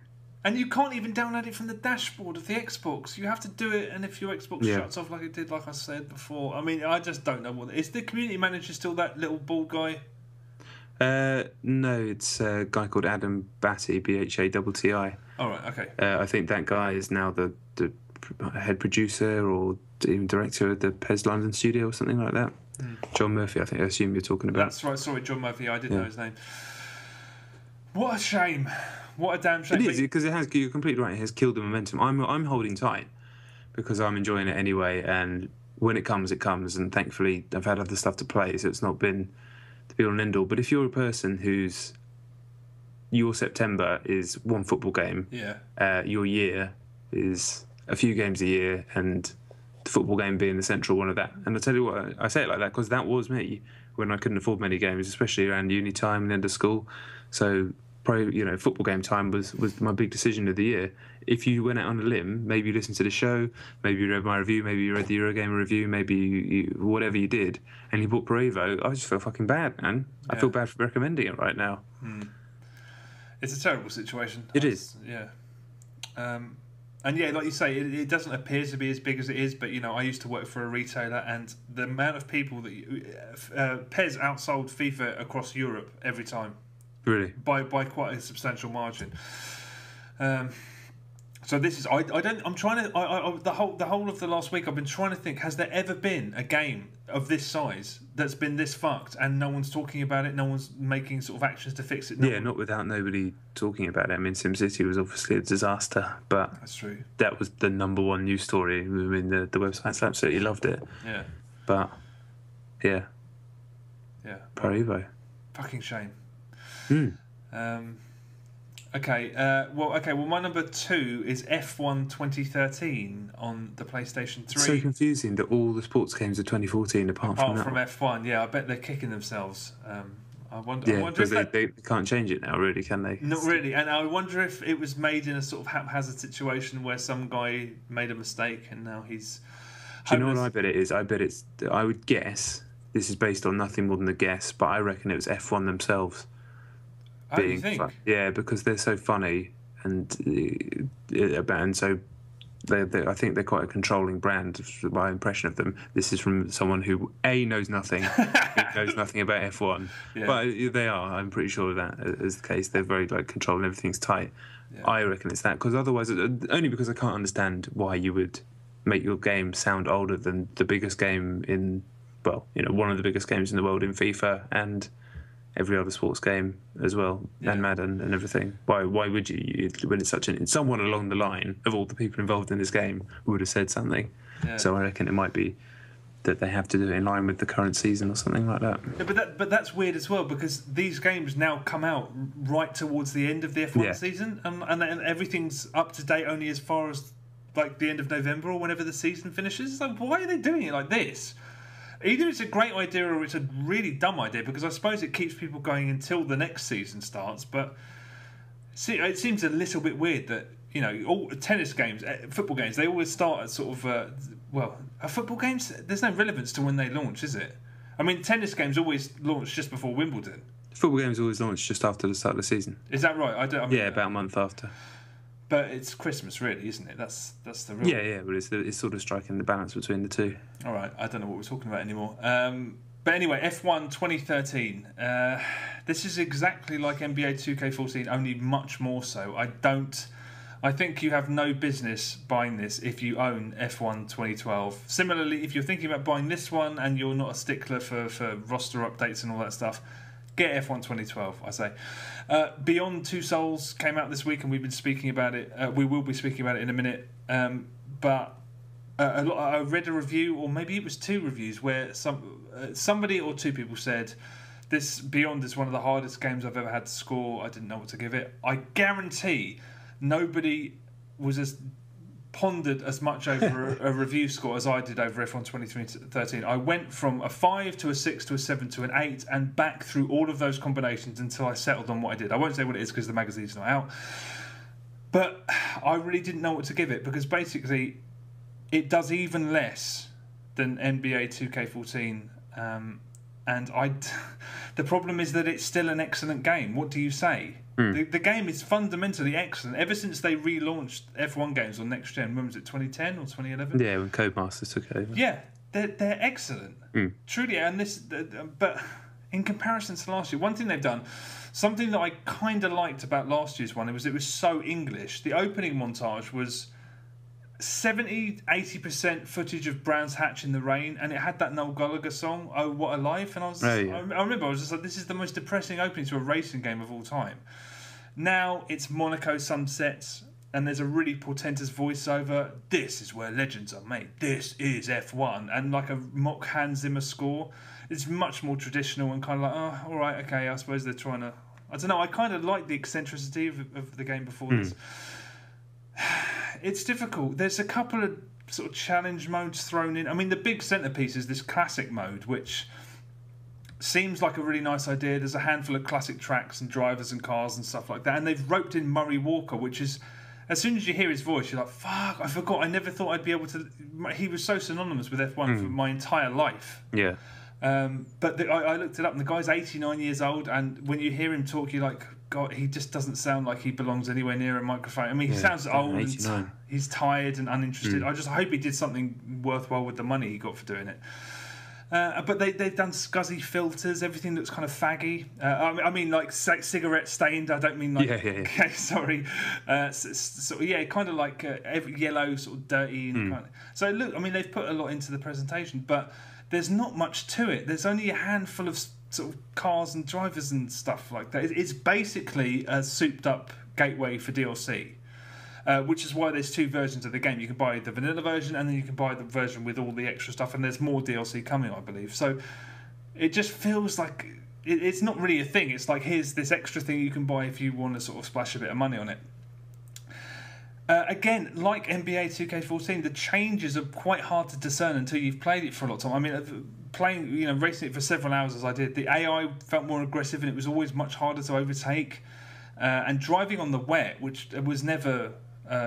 And you can't even download it from the dashboard of the Xbox. You have to do it, and if your Xbox shuts off like it did, like I said before, I mean, I just don't know what... Is the community manager still that little bald guy? No, it's a guy called Adam Batty, Bhatti. All right, okay. I think that guy is now the head producer or even director of the PES London studio or something like that. John Murphy, I assume you're talking about. That's right, sorry, John Murphy, I didn't know his name. What a shame. What a damn shame. It is, because you're completely right, it has killed the momentum. I'm holding tight because I'm enjoying it anyway, and when it comes, and thankfully I've had other stuff to play, so it's not been the be all and end all. But if you're a person whose your September is one football game, your year is a few games a year and the football game being the central one of that. And I tell you what, I say it like that because that was me when I couldn't afford many games, especially around uni time and end of school. So probably, football game time was my big decision of the year. If you went out on a limb, maybe you listened to the show, maybe you read my review, maybe you read the Eurogamer review, maybe you whatever you did, and you bought Prevo, I just feel fucking bad, man. Yeah. I feel bad for recommending it right now. It's a terrible situation. It is. Yeah. And yeah, like you say, it doesn't appear to be as big as it is, but I used to work for a retailer, and the amount of people that PES outsold FIFA across Europe every time. Really? By quite a substantial margin. So this is I'm trying to the whole of the last week I've been trying to think, has there ever been a game of this size that's been this fucked and no one's talking about it, no one's making sort of actions to fix it? Not without nobody talking about it. I mean, SimCity was obviously a disaster, but that's true. That was the number one news story. I mean, the websites absolutely loved it. Yeah. But yeah. Prevo. Fucking shame. Okay. Well, my number 2 is F1 2013 on the PlayStation 3. It's so confusing that all the sports games are 2014 apart from F1. Yeah, I bet they're kicking themselves. I wonder because they can't change it now, really, can they? Not really. And I wonder if it was made in a sort of haphazard situation where some guy made a mistake and now he's... Do you know what I bet it is? I would guess, this is based on nothing more than a guess, but I reckon it was F1 themselves. Oh, you think? Yeah, because they're so funny and so I think they're quite a controlling brand. My impression of them. This is from someone who knows nothing, knows nothing about F1, but they are. I'm pretty sure that is the case. They're very controlling. Everything's tight. Yeah. I reckon it's that because otherwise, only because I can't understand why you would make your game sound older than the biggest game in one of the biggest games in the world in FIFA and every other sports game as well, and Madden and everything. Why would you when it's someone along the line of all the people involved in this game would have said something. So I reckon it might be that they have to do it in line with the current season or something like that. Yeah, but that's weird as well because these games now come out right towards the end of the F1 season and everything's up to date only as far as the end of November or whenever the season finishes. So why are they doing it like this? Either it's a great idea or it's a really dumb idea because I suppose it keeps people going until the next season starts. But it seems a little bit weird that all tennis games, football games, they always start at sort of football games. There's no relevance to when they launch, is it? I mean, tennis games always launch just before Wimbledon. Football games always launch just after the start of the season. Is that right? About a month after. But it's Christmas, really, isn't it? That's the rule. Yeah, but it's sort of striking the balance between the two. All right, I don't know what we're talking about anymore. But anyway, F1 2013. This is exactly like NBA 2K14, only much more so. I think you have no business buying this if you own F1 2012. Similarly, if you're thinking about buying this one and you're not a stickler for roster updates and all that stuff, get F1 2012, I say. Beyond Two Souls came out this week and we've been speaking about it. We will be speaking about it in a minute. But I read a review, or maybe it was 2 reviews, where somebody or 2 people said, this Beyond is one of the hardest games I've ever had to score. I didn't know what to give it. I guarantee nobody was as pondered as much over a review score as I did over F1 2013. I went from a 5 to a 6 to a 7 to an 8 and back through all of those combinations until I settled on what I did. I won't say what it is because the magazine's not out. But I really didn't know what to give it because basically it does even less than NBA 2K14. And the problem is that it's still an excellent game. What do you say? The game is fundamentally excellent. Ever since they relaunched F1 games on Next Gen, when was it, 2010 or 2011? Yeah, when Codemasters took over. Yeah, they're excellent. Truly, and but in comparison to last year, one thing they've done, something that I kind of liked about last year's one, it was so English. The opening montage was 70-80% footage of Brands Hatch in the rain, and it had that Noel Gallagher song, "Oh What a Life," and I remember I was just like, this is the most depressing opening to a racing game of all time. Now it's Monaco sunsets and there's a really portentous voiceover. This is where legends are made. This is F1, and like a mock Hans Zimmer score. It's much more traditional and kind of like, oh, all right, okay, I suppose they're trying to, I don't know, I kind of like the eccentricity of the game before this. It's difficult. There's a couple of sort of challenge modes thrown in. I mean, the big centrepiece is this classic mode, which seems like a really nice idea. There's a handful of classic tracks and drivers and cars and stuff like that, and they've roped in Murray Walker, which is, as soon as you hear his voice, you're like, fuck, I forgot. I never thought I'd be able to. He was so synonymous with F1 for my entire life. Yeah. But I looked it up, and the guy's 89 years old, and when you hear him talk, you're like, God, he just doesn't sound like he belongs anywhere near a microphone. I mean, he sounds old, and he's tired and uninterested. I hope he did something worthwhile with the money he got for doing it. But they've done scuzzy filters. Everything looks kind of faggy. I mean, like cigarette stained. I don't mean like. Yeah. Okay, sorry. Kind of like yellow, sort of dirty. And kind of, so look, I mean, they've put a lot into the presentation, but there's not much to it. There's only a handful of sort of cars and drivers and stuff like that. It's basically a souped-up gateway for DLC. Which is why there's two versions of the game. You can buy the vanilla version, and then you can buy the version with all the extra stuff, and there's more DLC coming, I believe. So it just feels like it's not really a thing. It's like, here's this extra thing you can buy if you want to sort of splash a bit of money on it. Again, like NBA 2K14, the changes are quite hard to discern until you've played it for a lot of time. I mean, racing it for several hours as I did, the AI felt more aggressive, and it was always much harder to overtake. And driving on the wet, which was never...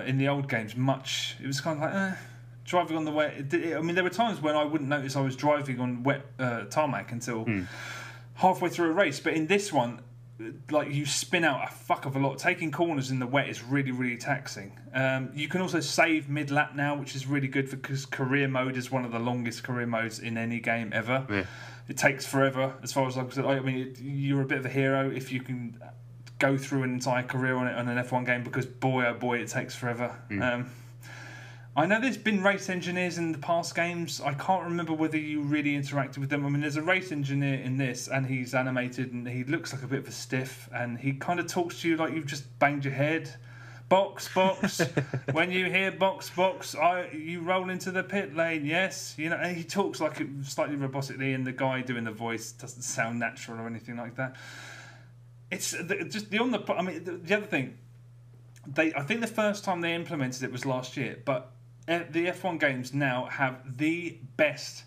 in the old games, much. It was kind of like driving on the wet. I mean, there were times when I wouldn't notice I was driving on wet tarmac until halfway through a race. But in this one, like, you spin out a fuck of a lot. Taking corners in the wet is really, really taxing. You can also save mid-lap now, which is really good because career mode is one of the longest career modes in any game ever. Yeah. It takes forever, as far as I'm concerned. I mean, you're a bit of a hero if you can go through an entire career on it on an F1 game, because boy oh boy, it takes forever. I know there's been race engineers in the past games. I can't remember whether you really interacted with them. I mean, there's a race engineer in this, and he's animated, and he looks like a bit of a stiff, and he kind of talks to you like you've just banged your head. Box. When you hear box, you roll into the pit lane. Yes, you know. And he talks like slightly robotically, and the guy doing the voice doesn't sound natural or anything like that. It's just the other thing. I think the first time they implemented it was last year, but the F1 games now have the best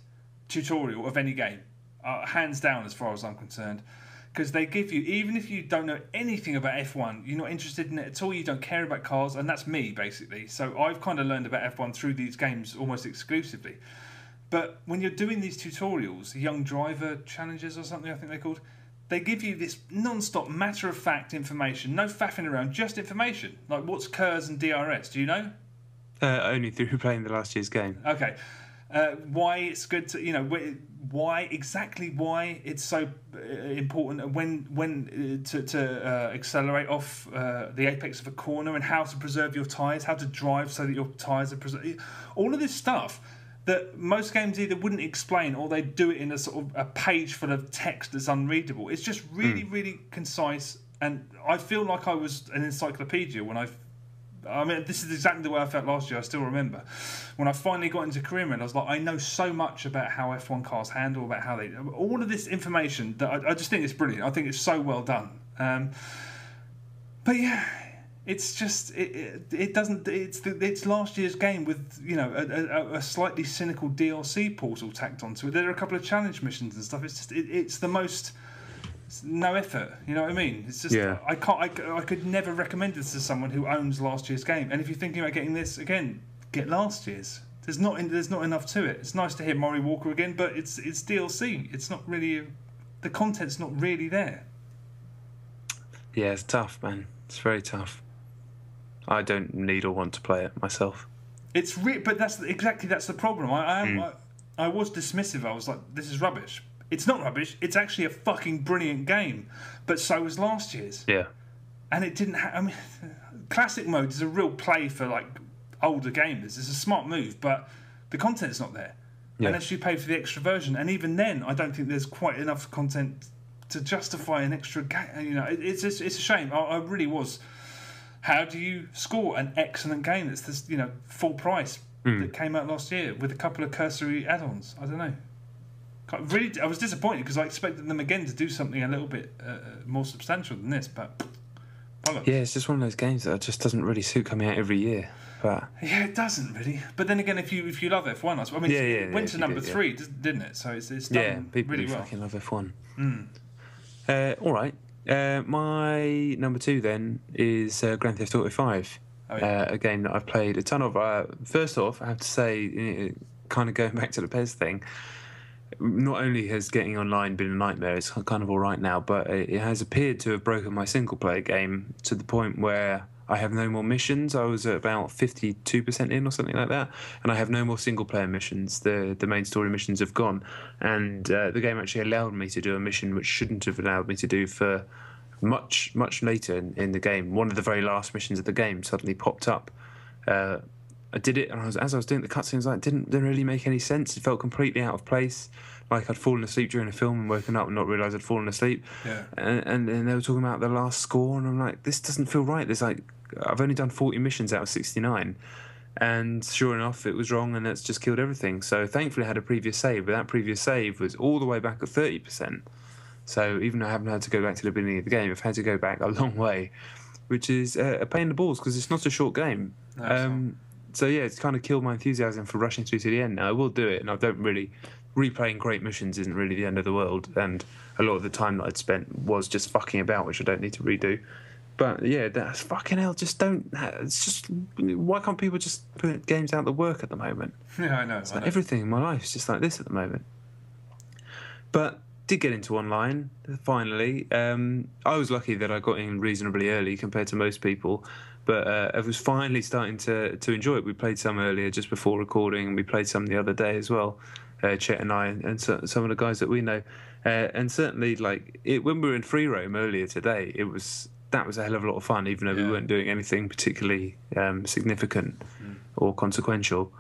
tutorial of any game, hands down, as far as I'm concerned, because they give you, even if you don't know anything about F1, you're not interested in it at all, you don't care about cars, and that's me basically. So I've kind of learned about F1 through these games almost exclusively. But when you're doing these tutorials, young driver challenges or something, I think they're called. They give you this non-stop, matter-of-fact information, no faffing around, just information. Like, what's KERS and DRS, do you know? Only through playing the last year's game. Okay. Why it's good to, why it's so important when to accelerate off the apex of a corner, and how to preserve your tyres, how to drive so that your tyres are preserved. All of this stuff that most games either wouldn't explain, or they do it in a sort of a page full of text that's unreadable. It's just really, really concise, and I feel like I was an encyclopedia when I mean, this is exactly the way I felt last year. I still remember when I finally got into career mode. I was like, I know so much about how F1 cars handle, about how they, all of this information that I just think it's brilliant. I think it's so well done. But yeah. It's just it doesn't. It's last year's game with a slightly cynical DLC portal tacked onto it. There are a couple of challenge missions and stuff. It's just it's the most no effort. You know what I mean? It's just I could never recommend this to someone who owns last year's game. And if you're thinking about getting this again, get last year's. There's not enough to it. It's nice to hear Murray Walker again, but it's DLC. It's not really the content's not really there. Yeah, it's tough, man. It's very tough. I don't need or want to play it myself. But that's the problem. I was dismissive. I was like, this is rubbish. It's not rubbish. It's actually a fucking brilliant game. But so was last year's. Yeah. And it didn't I mean, classic mode is a real play for like older gamers. It's a smart move, but the content's not there. Yeah. Unless you pay for the extra version. And even then, I don't think there's quite enough content to justify an extra game. It's a shame. I really was. How do you score an excellent game that's this, full price that came out last year with a couple of cursory add-ons? I don't know. Really, I was disappointed because I expected them again to do something a little bit more substantial than this, but bollocks. Yeah, it's just one of those games that just doesn't really suit coming out every year. but Yeah, it doesn't really. But then again, if you love F1, I mean, it went to number 3, didn't it? So it's done people really do well. fucking love F1. All right. My number 2 then is Grand Theft Auto 5. Oh, yeah. A game that I've played a ton of. First off, I have to say, kind of going back to the PES thing, not only has getting online been a nightmare, it's kind of all right now, but it has appeared to have broken my single-player game to the point where I have no more missions. I was at about 52% in or something like that, and I have no more single-player missions. The main story missions have gone, and the game actually allowed me to do a mission which shouldn't have allowed me to do for much later in the game. One of the very last missions of the game suddenly popped up. I did it, and as I was doing the cutscenes, like didn't really make any sense. It felt completely out of place, like I'd fallen asleep during a film and woken up and not realised I'd fallen asleep. Yeah. And they were talking about the last score, and I'm like, this doesn't feel right. There's like, I've only done 40 missions out of 69, and sure enough, it was wrong, and that's just killed everything. So thankfully, I had a previous save, but that previous save was all the way back at 30%. So even though I haven't had to go back to the beginning of the game, I've had to go back a long way, which is a pain in the balls because it's not a short game. No, so yeah, it's kind of killed my enthusiasm for rushing through to the end. Now I will do it, and I don't really replaying great missions isn't really the end of the world. And a lot of the time that I'd spent was just fucking about, which I don't need to redo. But yeah, that's fucking hell. Just don't. It's just why can't people just put games out that work at the moment? Yeah, I know. It's like everything in my life is just like this at the moment. But did get into online finally. I was lucky that I got in reasonably early compared to most people, but I was finally starting to enjoy it. We played some earlier just before recording, and we played some the other day as well. Chet and I and some of the guys that we know, and certainly like when we were in free roam earlier today, that was a hell of a lot of fun, even though we weren't doing anything particularly significant or consequential.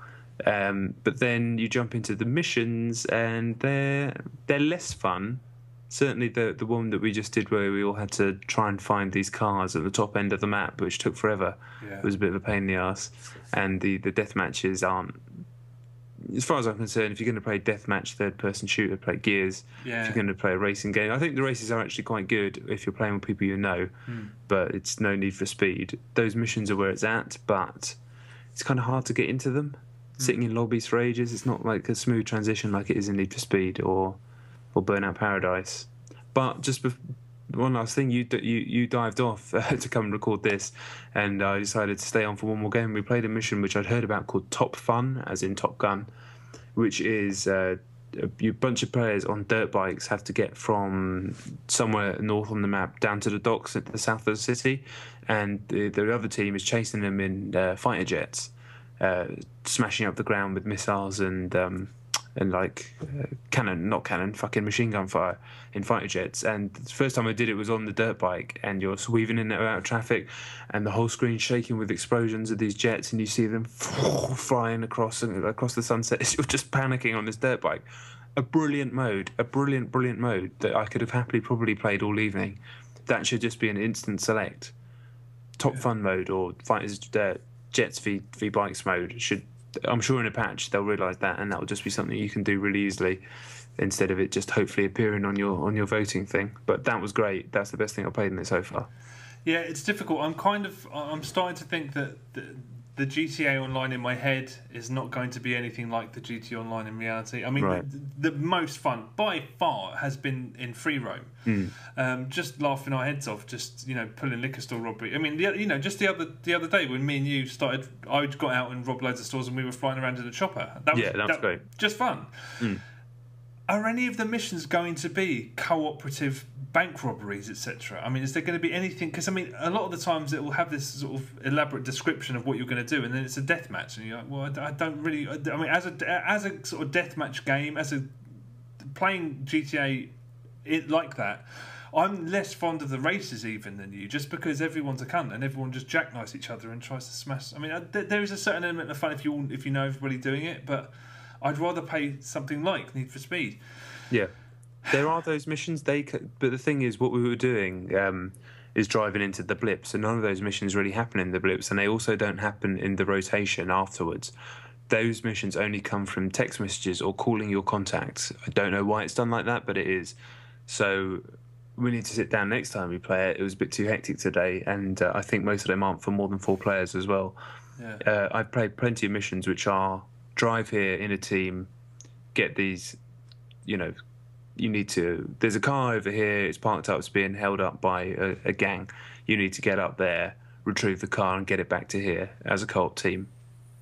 But then you jump into the missions, and they're less fun. Certainly the one that we just did, where we all had to try and find these cars at the top end of the map, which took forever. Yeah. It was a bit of a pain in the arse. And the death matches aren't, as far as I'm concerned, if you're going to play deathmatch third-person shooter, play Gears. Yeah. If you're going to play a racing game, I think the races are actually quite good if you're playing with people you know, but it's no need for speed. Those missions are where it's at, but it's kind of hard to get into them. Sitting in lobbies for ages, it's not like a smooth transition like it is in Need for Speed or Burnout Paradise. But just one last thing, you dived off to come and record this, and I decided to stay on for one more game. We played a mission which I'd heard about called Top Fun, as in Top Gun, which is a bunch of players on dirt bikes have to get from somewhere north on the map down to the docks at the south of the city, and the other team is chasing them in fighter jets. Smashing up the ground with missiles and fucking machine gun fire in fighter jets. And the first time I did it was on the dirt bike, and you're weaving in and out of traffic, and the whole screen shaking with explosions of these jets, and you see them flying across the sunset as you're just panicking on this dirt bike. A brilliant mode that I could have happily probably played all evening. That should just be an instant select. Top Fun mode or fighters Jets v bikes mode I'm sure in a patch they'll realise that, and that will just be something you can do really easily instead of it just hopefully appearing on your voting thing. But that was great. That's the best thing I've played in it so far. Yeah, it's difficult. I'm starting to think that the GTA Online in my head is not going to be anything like the GTA Online in reality. I mean, right. the most fun by far has been in free roam. Just laughing our heads off, just pulling liquor store robbery. I mean, just the other day when me and you started, I got out and robbed loads of stores, and we were flying around in a chopper. That was great. Just fun. Are any of the missions going to be cooperative bank robberies, etc.? I mean, is there going to be anything? Because I mean, a lot of the times it will have this sort of elaborate description of what you're going to do, and then it's a death match, and you're like, well, I don't really. I mean, as a sort of death match game, playing GTA, like that, I'm less fond of the races even than you, just because everyone's a cunt and everyone just jackknives each other and tries to smash. I mean, there is a certain element of fun if you know everybody doing it, but I'd rather play something like Need for Speed. Yeah, there are those missions. But the thing is, what we were doing is driving into the blips, and none of those missions really happen in the blips, and they also don't happen in the rotation afterwards. Those missions only come from text messages or calling your contacts. I don't know why it's done like that, but it is. So we need to sit down next time we play it. It was a bit too hectic today, and I think most of them aren't for more than 4 players as well. Yeah. I've played plenty of missions which are drive here in a team, get these, you know, you need to. There's a car over here. It's parked up. It's being held up by a gang. You need to get up there, retrieve the car, and get it back to here as a co-op team.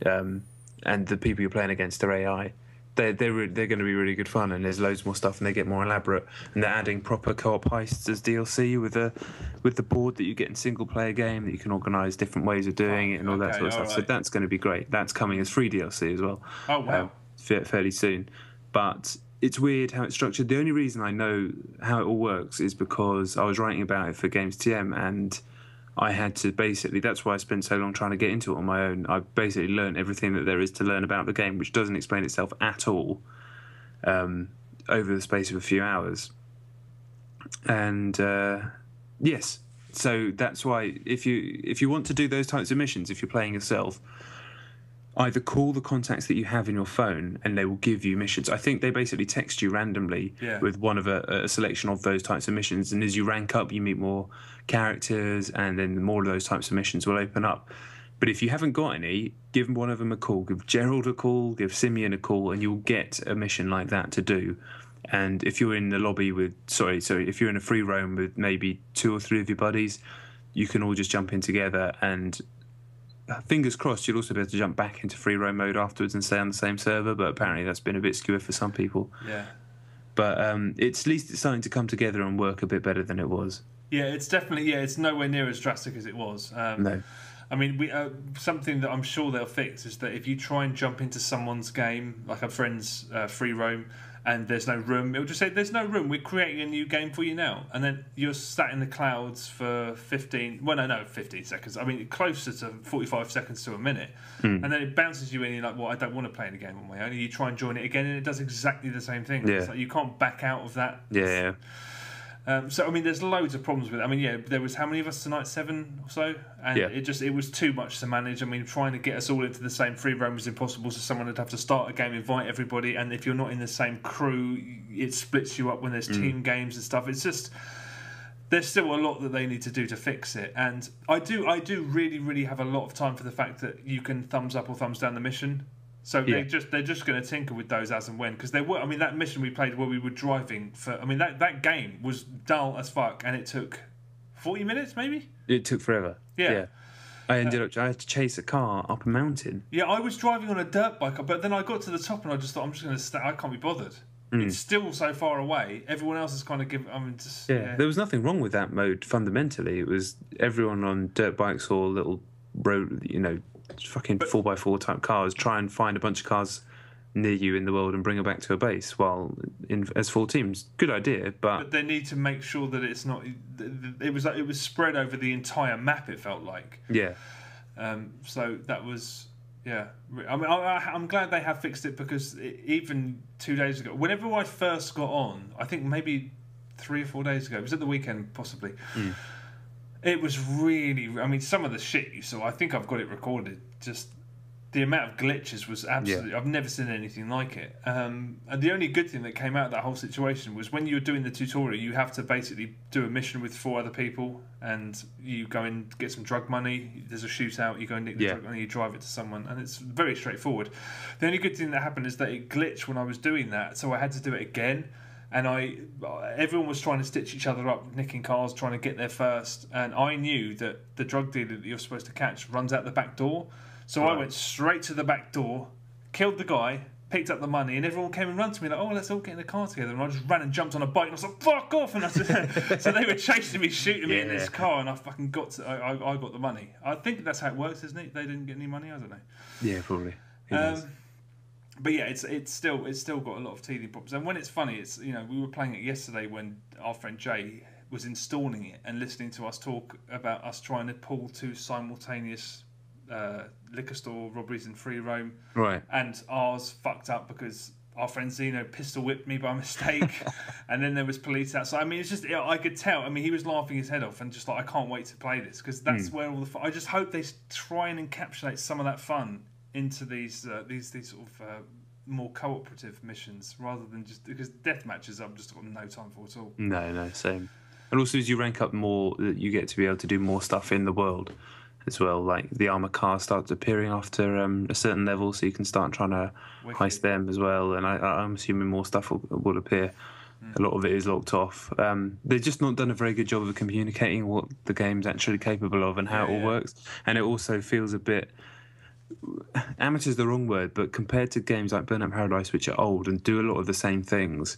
And the people you're playing against are AI. They're going to be really good fun, and there's loads more stuff, and they get more elaborate. And they're adding proper co-op heists as DLC with the board that you get in single player game that you can organise different ways of doing it and all that sort of stuff. Right. So that's going to be great. That's coming as free DLC as well. Oh wow! Fairly soon, but. It's weird how it's structured. The only reason I know how it all works is because I was writing about it for Games TM, and I had to basically. That's why I spent so long trying to get into it on my own. I basically learned everything that there is to learn about the game, which doesn't explain itself at all over the space of a few hours. And yes, so that's why if you want to do those types of missions, if you're playing yourself. Either call the contacts that you have in your phone and they will give you missions. I think they basically text you randomly with one of a selection of those types of missions. And as you rank up, you meet more characters and then more of those types of missions will open up. But if you haven't got any, give one of them a call. Give Gerald a call, give Simeon a call, and you'll get a mission like that to do. And if you're in the lobby with, if you're in a free roam with maybe 2 or 3 of your buddies, you can all just jump in together and... Fingers crossed, you'll also be able to jump back into free roam mode afterwards and stay on the same server, but apparently that's been a bit skewer for some people. Yeah. But it's at least it's starting to come together and work a bit better than it was. Yeah, it's definitely, it's nowhere near as drastic as it was. No. I mean, something that I'm sure they'll fix is that if you try and jump into someone's game, like a friend's free roam, and there's no room, it'll just say, there's no room, we're creating a new game for you now. And then you're sat in the clouds for 15 seconds. I mean, closer to 45 seconds to a minute. And then it bounces you in, and you're like, well, I don't want to play the game on my own. And you try and join it again, and it does exactly the same thing. Yeah. It's like you can't back out of that. Yeah. So, I mean, there's loads of problems with it. I mean, there was how many of us tonight? 7 or so? And it was too much to manage. I mean, trying to get us all into the same free roam was impossible, so someone would have to start a game, invite everybody, and if you're not in the same crew, it splits you up when there's team games and stuff. It's just... There's still a lot that they need to do to fix it, and I do really, really have a lot of time for the fact that you can thumbs up or thumbs down the mission. So they're just going to tinker with those as and when, because they were. I mean, that mission we played where we were driving for. I mean, that game was dull as fuck, and it took 40 minutes maybe. It took forever. Yeah. I had to chase a car up a mountain. Yeah, I was driving on a dirt bike, but then I got to the top and I just thought, I'm just going to stay. I can't be bothered. It's still so far away. Everyone else is kind of given. I mean, just There was nothing wrong with that mode fundamentally. It was everyone on dirt bikes or little road, fucking 4x4 type cars. Try and find a bunch of cars near you in the world and bring them back to a base while as 4 teams. Good idea, but they need to make sure that it's not. It was spread over the entire map. It felt like. Yeah. So that was. Yeah, I mean, I'm glad they have fixed it, because even 2 days ago, whenever I first got on, I think maybe 3 or 4 days ago, it was at the weekend possibly, it was really, I mean, some of the shit you saw, I think I've got it recorded, just the amount of glitches was absolutely, I've never seen anything like it. And the only good thing that came out of that whole situation was when you were doing the tutorial, you have to basically do a mission with 4 other people, and you go and get some drug money, there's a shootout, you go and nick the drug money, you drive it to someone, and it's very straightforward. The only good thing that happened is that it glitched when I was doing that, so I had to do it again. And everyone was trying to stitch each other up, nicking cars, trying to get there first. And I knew that the drug dealer that you're supposed to catch runs out the back door. So I went straight to the back door, killed the guy, picked up the money, and everyone came and ran to me like, oh, let's all get in the car together. And I just ran and jumped on a bike, and I was like, fuck off! And so they were chasing me, shooting me in this car, and I fucking I got the money. I think that's how it works, isn't it? They didn't get any money, I don't know. Yeah, probably. But yeah, it's still got a lot of teething problems. And when it's funny, it's we were playing it yesterday when our friend Jay was installing it and listening to us talk about us trying to pull 2 simultaneous liquor store robberies in free roam, right? And ours fucked up because our friend Zeno pistol whipped me by mistake, and then there was police outside. I mean, it's just I could tell. I mean, he was laughing his head off and just like, I can't wait to play this, because that's where all the fun. I just hope they try and encapsulate some of that fun into these sort of more cooperative missions, rather than just, because death matches I've just got no time for at all. No, same. And also, as you rank up more, you get to be able to do more stuff in the world. as well. Like the armor cars start appearing after a certain level, so you can start trying to heist them as well. And I'm assuming more stuff will appear. A lot of it is locked off. They've just not done a very good job of communicating what the game's actually capable of and how it all works. And it also feels a bit... Amateur's the wrong word, but compared to games like Burnout Paradise, which are old and do a lot of the same things,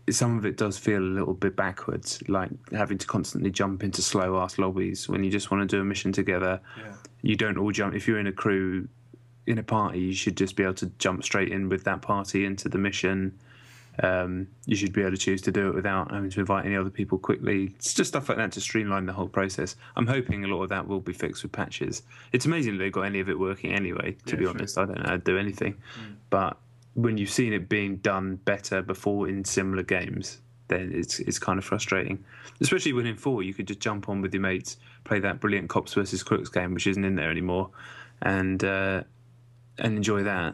some of it does feel a little bit backwards, like having to constantly jump into slow-ass lobbies when you just want to do a mission together. Yeah. You don't all jump. If you're in a crew, in a party, you should just be able to jump straight in with that party into the mission. You should be able to choose to do it without having to invite any other people quickly. It's just stuff like that to streamline the whole process. I'm hoping a lot of that will be fixed with patches. It's amazing that they've got any of it working anyway, to be honest. I don't know how to do anything. But when you've seen it being done better before in similar games, then it's kind of frustrating. Especially when in 4 you could just jump on with your mates, play that brilliant Cops versus Crooks game, which isn't in there anymore, and enjoy that.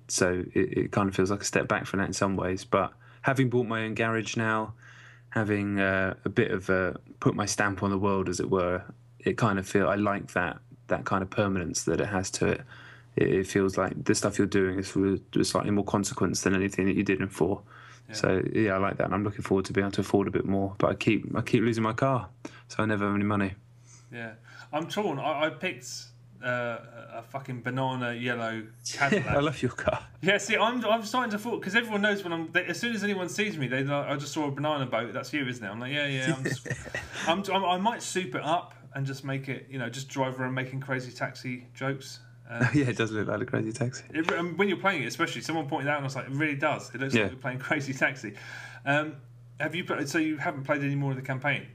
So it kind of feels like a step back from that in some ways. But having bought my own garage now, having a bit of put my stamp on the world, as it were, it kind of I like that kind of permanence that it has to it. It feels like the stuff you're doing is with slightly more consequence than anything that you did in 4. Yeah. So I like that, and I'm looking forward to being able to afford a bit more. But I keep losing my car, so I never have any money. Yeah, I'm torn. I picked a fucking banana yellow Cadillac. I love your car. Yeah, see, I'm starting to fall because everyone knows when as soon as anyone sees me, they like, I just saw a banana boat. That's you, isn't it? I'm like, yeah. I might soup it up and just make it, just drive around making crazy taxi jokes. Yeah, it does look like a crazy taxi. When you're playing it, especially, someone pointed out, and I was like, it really does. It looks like you're playing Crazy Taxi. Have you? So you haven't played any more of the campaign?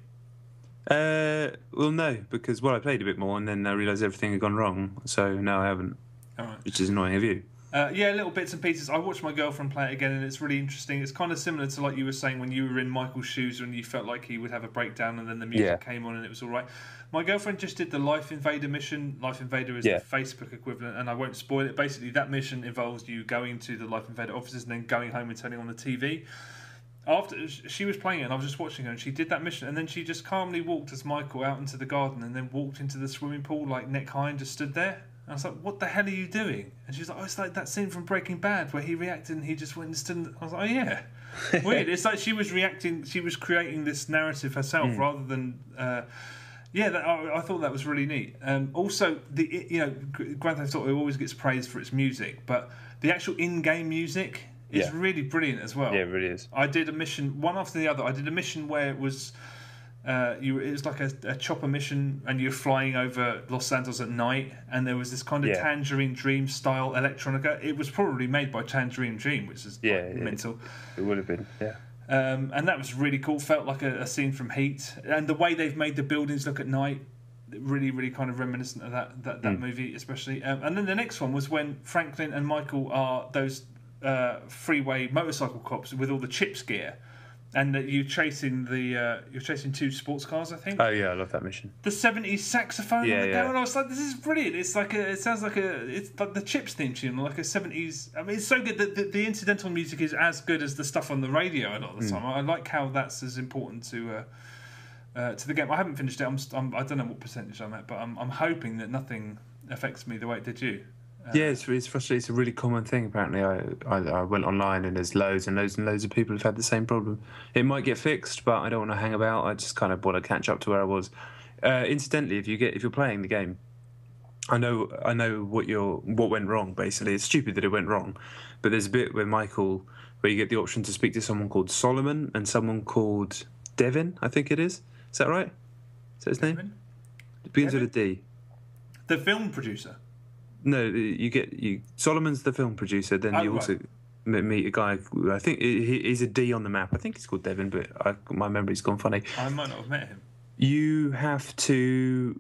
Well, no, because I played a bit more, and then I realised everything had gone wrong. So no, I haven't. All right. Which is annoying of you. Yeah, little bits and pieces. I watched my girlfriend play it again, and it's really interesting. It's kind of similar to like you were saying when you were in Michael's shoes, when you felt like he would have a breakdown, and then the music came on, and it was all right. My girlfriend just did the Life Invader mission. Life Invader is the Facebook equivalent, and I won't spoil it. Basically, that mission involves you going to the Life Invader offices and then going home and turning on the TV. After she was playing it, and I was just watching her, and she did that mission, and then she just calmly walked as Michael out into the garden, and then walked into the swimming pool like neck high and just stood there. And I was like, "What the hell are you doing?" And she's like, "Oh, it's like that scene from Breaking Bad where he reacted and he just went and stood." I was like, "Oh yeah, weird." It's like she was reacting, she was creating this narrative herself rather than. I thought that was really neat. Also, Grand Theft Auto always gets praised for its music, but the actual in-game music is really brilliant as well. Yeah, it really is. I did a mission one after the other. I did a mission where it was. It was like a chopper mission, and you're flying over Los Santos at night, and there was this kind of Tangerine Dream style electronica. It was probably made by Tangerine Dream, which is mental. It would have been, yeah. And that was really cool. Felt like a scene from Heat, and the way they've made the buildings look at night, really, really kind of reminiscent of that movie, especially. And then the next one was when Franklin and Michael are those freeway motorcycle cops with all the chips gear. And you're chasing two sports cars, I think. Oh yeah, I love that mission. The 70s saxophone on the go, and I was like, "This is brilliant!" It's like it's like the Chips theme tune, like a 70s. I mean, it's so good that the incidental music is as good as the stuff on the radio a lot of the time. I like how that's as important to the game. I haven't finished it. I don't know what percentage I'm at, but I'm hoping that nothing affects me the way it did you. It's frustrating. It's a really common thing. Apparently, I went online and there's loads and loads and loads of people who've had the same problem. It might get fixed, but I don't want to hang about. I just kind of want to catch up to where I was. Incidentally, if you're playing the game, I know what went wrong. Basically, it's stupid that it went wrong, but there's a bit where you get the option to speak to someone called Solomon and someone called Devin. I think it is. Is that right? Is that his name? It begins with a D. The film producer. No, Solomon's the film producer. Then you also meet a guy. I think he's a D on the map. I think he's called Devin, but my memory's gone funny. I might not have met him. You have to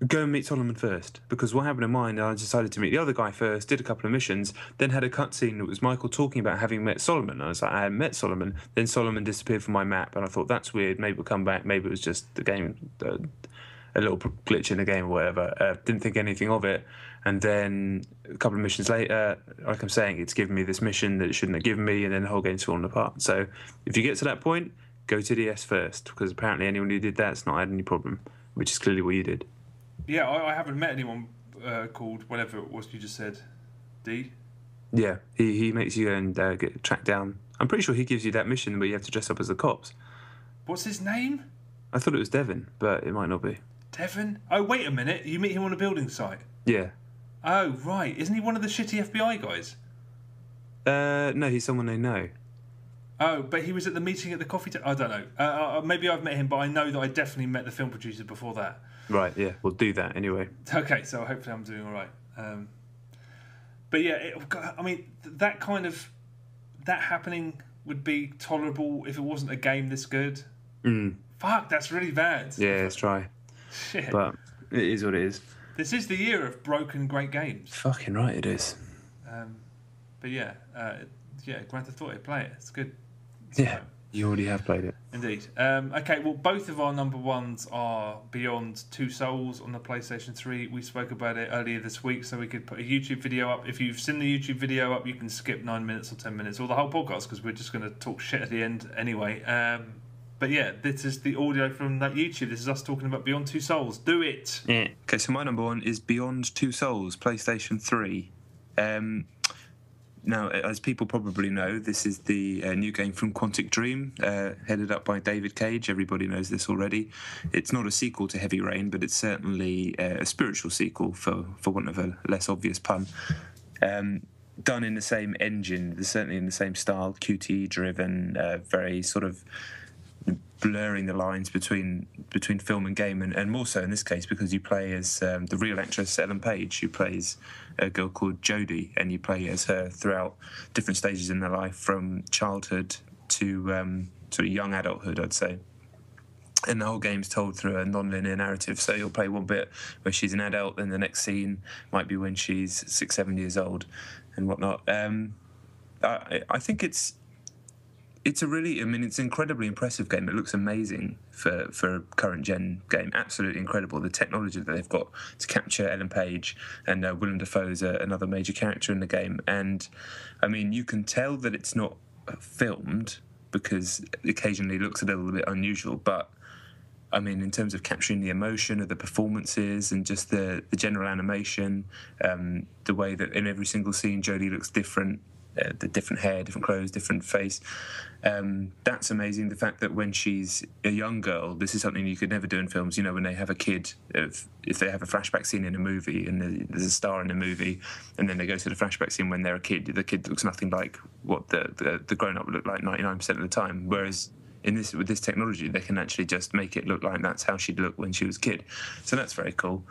go and meet Solomon first, because what happened in mine, I decided to meet the other guy first, did a couple of missions, then had a cutscene that was Michael talking about having met Solomon. I was like, I hadn't met Solomon. Then Solomon disappeared from my map, and I thought, that's weird. Maybe we'll come back. Maybe it was just the game, a little glitch in the game or whatever. Didn't think anything of it. And then a couple of missions later, like I'm saying, it's given me this mission that it shouldn't have given me, and then the whole game's fallen apart. So if you get to that point, go to the S first, because apparently anyone who did that's not had any problem, which is clearly what you did. Yeah, I haven't met anyone called whatever it was you just said. D. Yeah, he makes you go and get tracked down. I'm pretty sure he gives you that mission where you have to dress up as the cops. What's his name? I thought it was Devon, but it might not be. Devon? Oh, wait a minute. You meet him on a building site? Yeah. Oh, right. Isn't he one of the shitty FBI guys? No, he's someone they know. Oh, but he was at the meeting at the coffee I don't know. Maybe I've met him, but I know that I definitely met the film producer before that. Right, yeah. We'll do that anyway. Okay, so hopefully I'm doing all right. But yeah, I mean, that happening would be tolerable if it wasn't a game this good. Fuck, that's really bad. Yeah, let's try. Shit. But it is what it is. This is the year of broken great games. Fucking right it is. But yeah, Grand Theft Auto, play it. It's good. Yeah, you already have played it. Indeed. Okay, well, both of our number ones are Beyond Two Souls on the PlayStation 3. We spoke about it earlier this week, so we could put a YouTube video up. If you've seen the YouTube video up, you can skip 9 minutes or 10 minutes or the whole podcast because we're just going to talk shit at the end anyway. But yeah, this is the audio from that YouTube. This is us talking about Beyond Two Souls. Do it! Yeah. Okay, so my number one is Beyond Two Souls, PlayStation 3. Now, as people probably know, this is the new game from Quantic Dream, headed up by David Cage. Everybody knows this already. It's not a sequel to Heavy Rain, but it's certainly a spiritual sequel, for want of a less obvious pun. Done in the same engine, certainly in the same style, QTE-driven, very sort of blurring the lines between film and game, and more so in this case because you play as the real actress Ellen Page, who plays a girl called Jodie, and you play as her throughout different stages in her life, from childhood to sort of young adulthood, I'd say. And the whole game's told through a non-linear narrative, so you'll play one bit where she's an adult, then the next scene might be when she's 6-7 years old and whatnot. I think it's an incredibly impressive game. It looks amazing for a current gen game. Absolutely incredible. The technology that they've got to capture Ellen Page, and Willem Dafoe's another major character in the game. And I mean, you can tell that it's not filmed because it occasionally looks a little bit unusual. But I mean, in terms of capturing the emotion of the performances and just the general animation, the way that in every single scene Jodie looks different. The different hair, different clothes, different face. That's amazing. The fact that when she's a young girl, this is something you could never do in films. You know, when they have a kid, if they have a flashback scene in a movie and there's a star in the movie, and then they go to the flashback scene when they're a kid, the kid looks nothing like what the grown-up would look like 99% of the time. Whereas with this technology, they can actually just make it look like that's how she'd look when she was a kid. So that's very cool.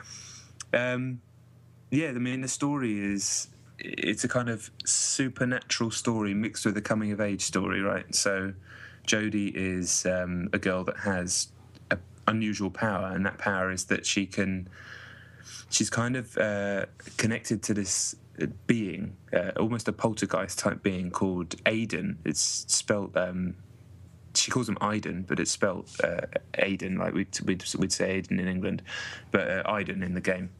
I mean, the story it's a kind of supernatural story mixed with a coming-of-age story, right? So Jodie is a girl that has an unusual power, and that power is that she's kind of connected to this being, almost a poltergeist-type being called Aiden. It's spelt... she calls him Aiden, but it's spelt Aiden, like we'd say Aiden in England, but Aiden in the game.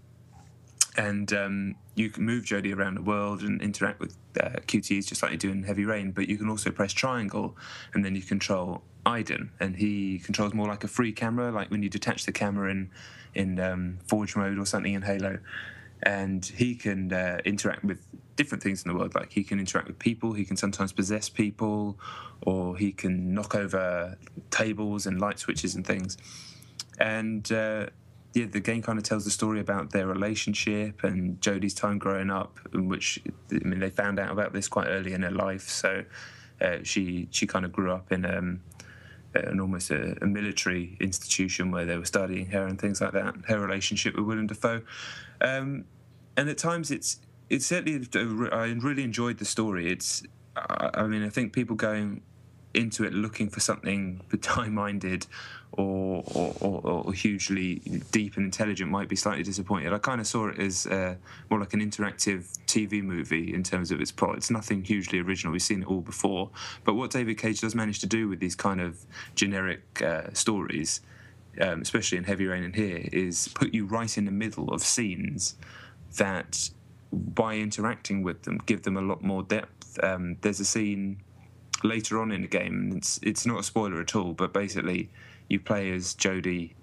And you can move Jodie around the world and interact with QTEs just like you do in Heavy Rain, but you can also press triangle and then you control Aiden, and he controls more like a free camera, like when you detach the camera in Forge mode or something in Halo. And he can interact with different things in the world, like he can interact with people, he can sometimes possess people, or he can knock over tables and light switches and things. And the game kind of tells the story about their relationship and Jodie's time growing up, in which, I mean, they found out about this quite early in her life. So she kind of grew up in almost a military institution where they were studying her and things like that. Her relationship with Willem Dafoe, and at times it's certainly, I really enjoyed the story. I mean, I think people going into it looking for something high-minded or hugely deep and intelligent might be slightly disappointed. I kind of saw it as more like an interactive TV movie in terms of its plot. It's nothing hugely original. We've seen it all before. But what David Cage does manage to do with these kind of generic stories, especially in Heavy Rain and here, is put you right in the middle of scenes that, by interacting with them, give them a lot more depth. There's a scene later on in the game, and it's not a spoiler at all, but basically you play as Jodie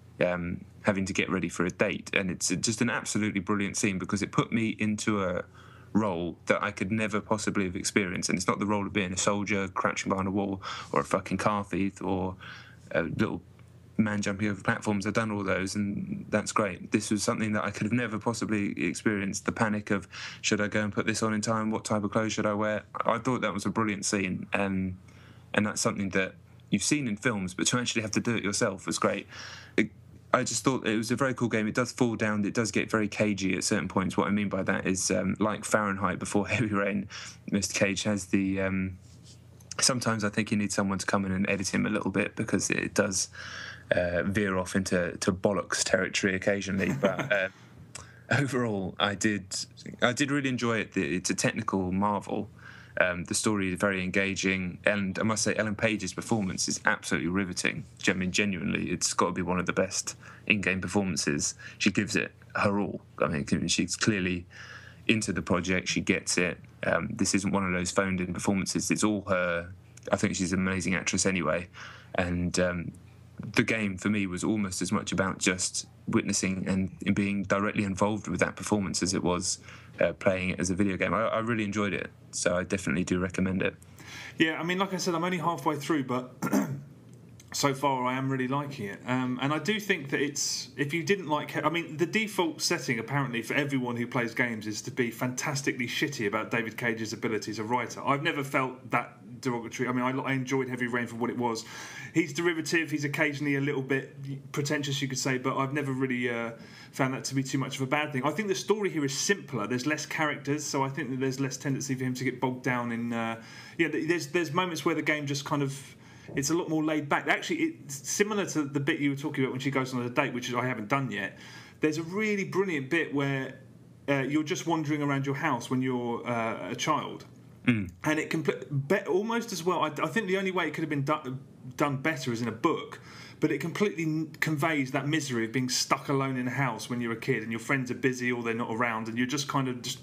having to get ready for a date, and it's just an absolutely brilliant scene because it put me into a role that I could never possibly have experienced. And it's not the role of being a soldier crouching behind a wall or a fucking car thief or a little man jumping over platforms. I've done all those, and that's great. This was something that I could have never possibly experienced. The panic of, should I go and put this on in time? What type of clothes should I wear? I thought that was a brilliant scene, and that's something that you've seen in films, but to actually have to do it yourself was great. I just thought it was a very cool game. It does fall down, it does get very cagey at certain points. What I mean by that is, like Fahrenheit before Heavy Rain, Mr. Cage has the... sometimes I think you need someone to come in and edit him a little bit because it does veer off into bollocks territory occasionally. But overall, I did really enjoy it. It's a technical marvel. The story is very engaging, and I must say Ellen Page's performance is absolutely riveting. I mean, genuinely, it's got to be one of the best in-game performances. She gives it her all. I mean, she's clearly into the project. She gets it. This isn't one of those phoned-in performances. It's all her. I think she's an amazing actress anyway. And the game, for me, was almost as much about just witnessing and being directly involved with that performance as it was playing it as a video game. I really enjoyed it, so I definitely do recommend it. Yeah, I mean, like I said, I'm only halfway through, but so far I am really liking it. And I do think that it's, if you didn't like... I mean, the default setting, apparently, for everyone who plays games is to be fantastically shitty about David Cage's ability as a writer. I've never felt that derogatory. I mean, I enjoyed Heavy Rain for what it was. He's derivative, he's occasionally a little bit pretentious, you could say, but I've never really found that to be too much of a bad thing. I think the story here is simpler. There's less characters, so I think that there's less tendency for him to get bogged down in... there's moments where the game just kind of... It's a lot more laid back. Actually, it's similar to the bit you were talking about when she goes on a date, which I haven't done yet. There's a really brilliant bit where you're just wandering around your house when you're a child. And it almost as well. I think the only way it could have been done better is in a book, but it completely conveys that misery of being stuck alone in a house when you're a kid and your friends are busy or they're not around, and you're just kind of just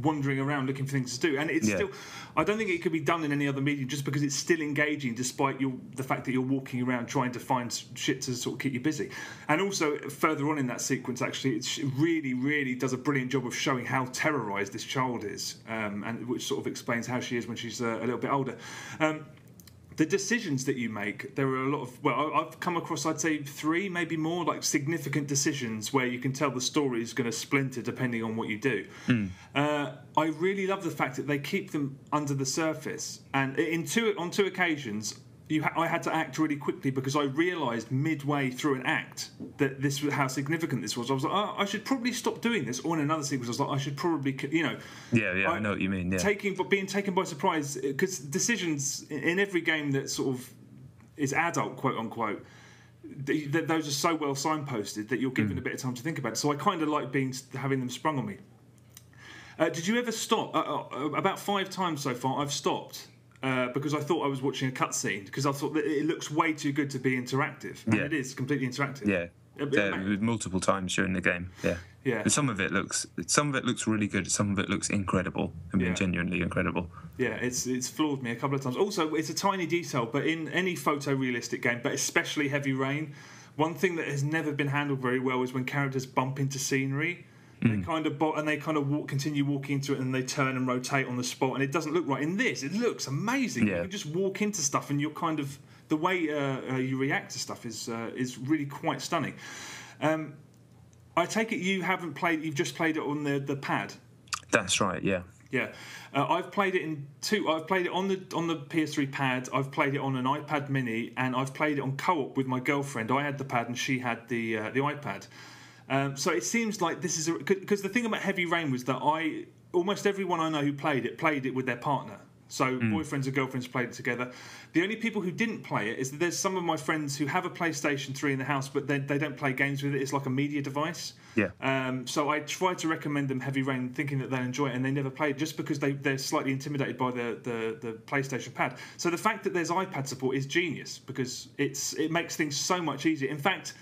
wandering around looking for things to do. And it's still, I don't think it could be done in any other medium, just because it's still engaging despite the fact that you're walking around trying to find shit to sort of keep you busy. And also further on in that sequence, actually, it really, really does a brilliant job of showing how terrorised this child is, and which sort of explains how she is when she's a little bit older. The decisions that you make, there are a lot of... Well, I've come across, I'd say, 3, maybe more, like significant decisions where you can tell the story is going to splinter depending on what you do. I really love the fact that they keep them under the surface. And on two occasions, I had to act really quickly because I realised midway through an act that this was how significant this was. I was like, I should probably stop doing this. Or in another sequence, I was like, I should probably, I know what you mean. Yeah, being taken by surprise, because decisions in every game that sort of is adult, quote unquote, those are so well signposted that you're given a bit of time to think about it. So I kind of like having them sprung on me. Did you ever stop? About 5 times so far, I've stopped. Because I thought I was watching a cutscene, because I thought that it looks way too good to be interactive, and it is completely interactive. Multiple times during the game. Yeah. Some of it looks really good. Some of it looks incredible. I mean, genuinely incredible. Yeah, it's floored me a couple of times. Also, it's a tiny detail, but in any photorealistic game, but especially Heavy Rain, one thing that has never been handled very well is when characters bump into scenery. They kind of continue walking into it, and they turn and rotate on the spot, and it doesn't look right. In this, it looks amazing. You can just walk into stuff, and you're kind of the way you react to stuff is really quite stunning. I take it you haven't played; you've just played it on the pad. That's right. Yeah. Yeah, I've played it in 2. I've played it on the PS3 pad. I've played it on an iPad Mini, and I've played it on co-op with my girlfriend. I had the pad, and she had the iPad. So it seems like this is because the thing about Heavy Rain was that almost everyone I know who played it with their partner. So boyfriends and girlfriends played it together. The only people who didn't play it is that there's some of my friends who have a PlayStation 3 in the house, but they don't play games with it. It's like a media device. Yeah. So I tried to recommend them Heavy Rain, thinking that they'll enjoy it, and they never played, just because they're slightly intimidated by the PlayStation Pad. So the fact that there's iPad support is genius, because it makes things so much easier. In fact,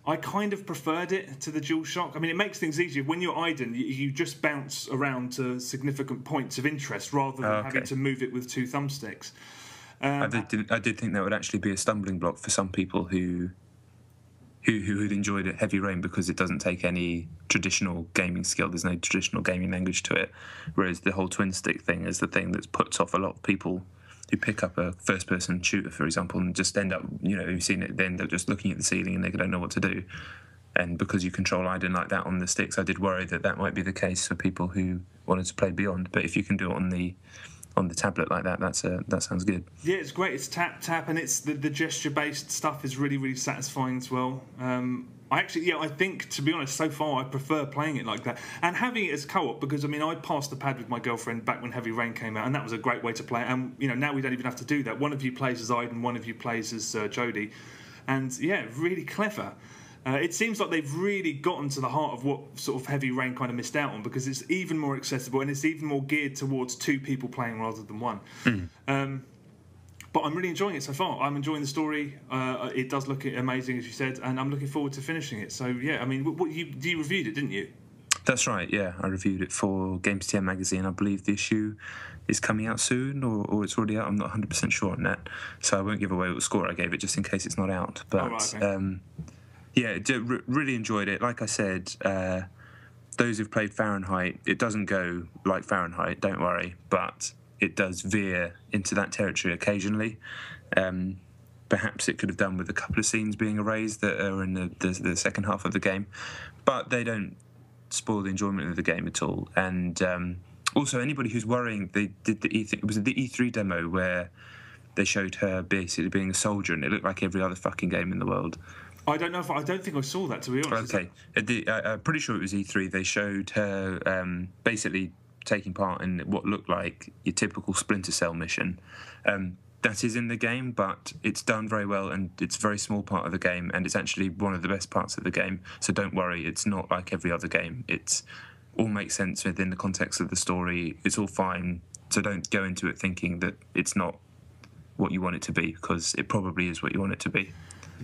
I kind of preferred it to the DualShock. I mean, it makes things easier. When you're idling, you just bounce around to significant points of interest rather than having to move it with 2 thumbsticks. I did think that would actually be a stumbling block for some people who who had enjoyed it, Heavy Rain, because it doesn't take any traditional gaming skill. There's no traditional gaming language to it. Whereas the whole twin stick thing is the thing that puts off a lot of people who pick up a first-person shooter, for example, and just end up, you've seen it, they end up just looking at the ceiling and they don't know what to do. And because you control Iden like that on the sticks, I did worry that might be the case for people who wanted to play Beyond. But if you can do it on the tablet like that, that sounds good. Yeah, it's great. It's tap, and it's the gesture-based stuff is really, really satisfying as well. I think, to be honest, so far I prefer playing it like that and having it as co-op, because I passed the pad with my girlfriend back when Heavy Rain came out, and that was a great way to play it. And now we don't even have to do that. One of you plays as Iden, one of you plays as Jodie, and really clever. It seems like they've really gotten to the heart of what sort of Heavy Rain kind of missed out on, because it's even more accessible and it's even more geared towards two people playing rather than one. But I'm really enjoying it so far. I'm enjoying the story. It does look amazing, as you said, and I'm looking forward to finishing it. So, yeah, you reviewed it, didn't you? That's right, yeah. I reviewed it for Games TM magazine. I believe the issue is coming out soon, or it's already out. I'm not 100% sure on that. So I won't give away what score I gave it, just in case it's not out. But, really enjoyed it. Like I said, those who've played Fahrenheit, it doesn't go like Fahrenheit, don't worry, but it does veer into that territory occasionally. Perhaps it could have done with a couple of scenes being erased that are in the second half of the game, but they don't spoil the enjoyment of the game at all. And also, anybody who's worrying, they did the E3 demo where they showed her basically being a soldier, and it looked like every other fucking game in the world. I don't think I saw that, to be honest. Okay, I'm pretty sure it was E3. They showed her basically taking part in what looked like your typical Splinter Cell mission. That is in the game, but it's done very well, and it's a very small part of the game, and it's actually one of the best parts of the game. So don't worry, it's not like every other game. It's all makes sense within the context of the story. It's all fine. So don't go into it thinking that it's not what you want it to be, because it probably is what you want it to be.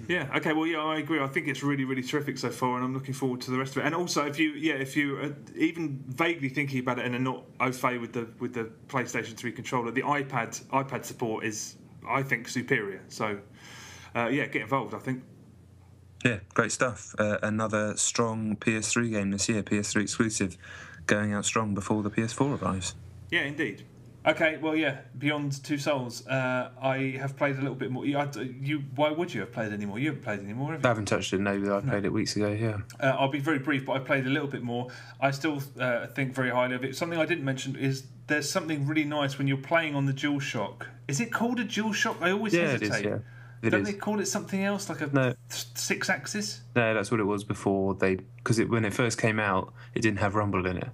Yeah. Okay. Well, yeah, I agree. I think it's really, really terrific so far, and I'm looking forward to the rest of it. And also, if you are even vaguely thinking about it and are not au fait with the PlayStation 3 controller, the iPad support is, I think, superior. So, get involved, I think. Yeah, great stuff. Another strong PS3 game this year, PS3 exclusive, going out strong before the PS4 arrives. Yeah, indeed. Okay, well, yeah, Beyond Two Souls. I have played a little bit more. Why would you have played any more? You haven't played any more, have you? I haven't touched it, no. I played it weeks ago, yeah. I'll be very brief, but I played a little bit more. I still think very highly of it. Something I didn't mention is there's something really nice when you're playing on the DualShock. Is it called a DualShock? I always hesitate. It is, yeah. Don't they call it something else, like a 6-axis? No, that's what it was before because when it first came out, it didn't have rumble in it.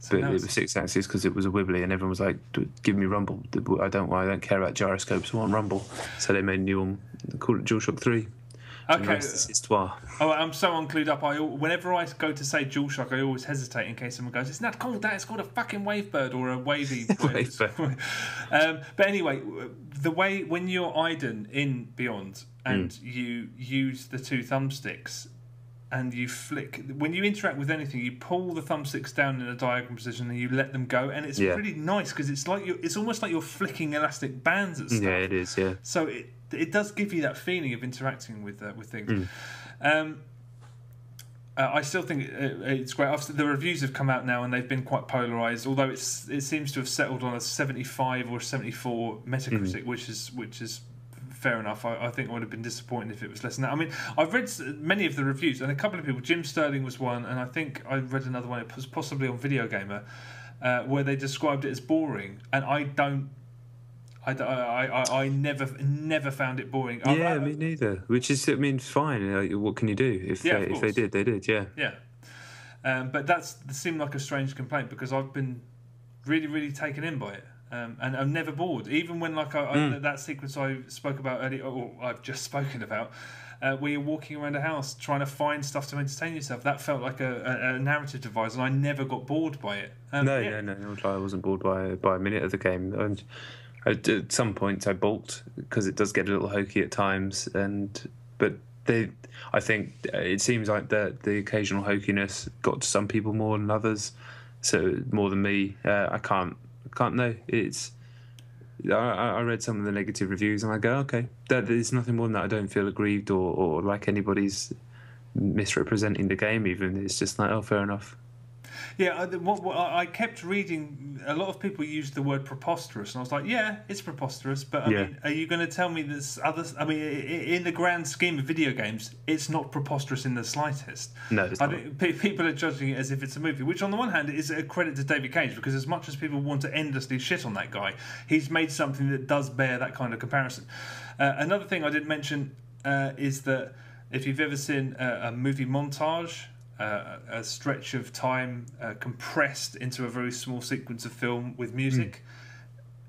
But it was 6-axis because it was a wibbly, and everyone was like, "Give me rumble." I don't care about gyroscopes. I want rumble. So they made a new one, called it DualShock 3. Okay. Histoire. Oh, I'm so unclued up. Whenever I go to say DualShock, I always hesitate in case someone goes, "It's not called that. It's called a fucking Wavebird or a wavy." Wavebird. But anyway, the way when you're Iden in Beyond and you use the two thumbsticks. And you flick when you interact with anything, you pull the thumbsticks down in a diagonal position and you let them go, and it's really nice because it's almost like you're flicking elastic bands at stuff. Yeah, it is. Yeah. So it does give you that feeling of interacting with things. I still think it's great. The reviews have come out now and they've been quite polarised. Although it seems to have settled on a 75 or 74 Metacritic, which is. Fair enough. I think I would have been disappointed if it was less than that. I mean, I've read many of the reviews, and a couple of people, Jim Sterling was one, and I think I read another one, it was possibly on Video Gamer, where they described it as boring, and I never found it boring. Yeah, me neither. Which is, fine. What can you do? If they did, they did, yeah. Yeah. But that seemed like a strange complaint because I've been really, really taken in by it. And I'm never bored, even when that sequence I spoke about earlier, or I've just spoken about, where you're walking around a house trying to find stuff to entertain yourself. That felt like a narrative device, and I never got bored by it. No, I wasn't bored by a minute of the game. And at some points I balked because it does get a little hokey at times, but I think it seems like the occasional hokiness got to some people more than others, so more than me. I can't know. I read some of the negative reviews and I go, okay, there's nothing more than that. I don't feel aggrieved or like anybody's misrepresenting the game even. It's just like, oh, fair enough. Yeah, I kept reading. A lot of people used the word preposterous, and I was like, "Yeah, it's preposterous." But I mean, are you going to tell me there's other? I mean, in the grand scheme of video games, it's not preposterous in the slightest. No, it's not. People are judging it as if it's a movie, which on the one hand is a credit to David Cage, because as much as people want to endlessly shit on that guy, he's made something that does bear that kind of comparison. Another thing I didn't mention is that if you've ever seen a movie montage. A stretch of time compressed into a very small sequence of film with music.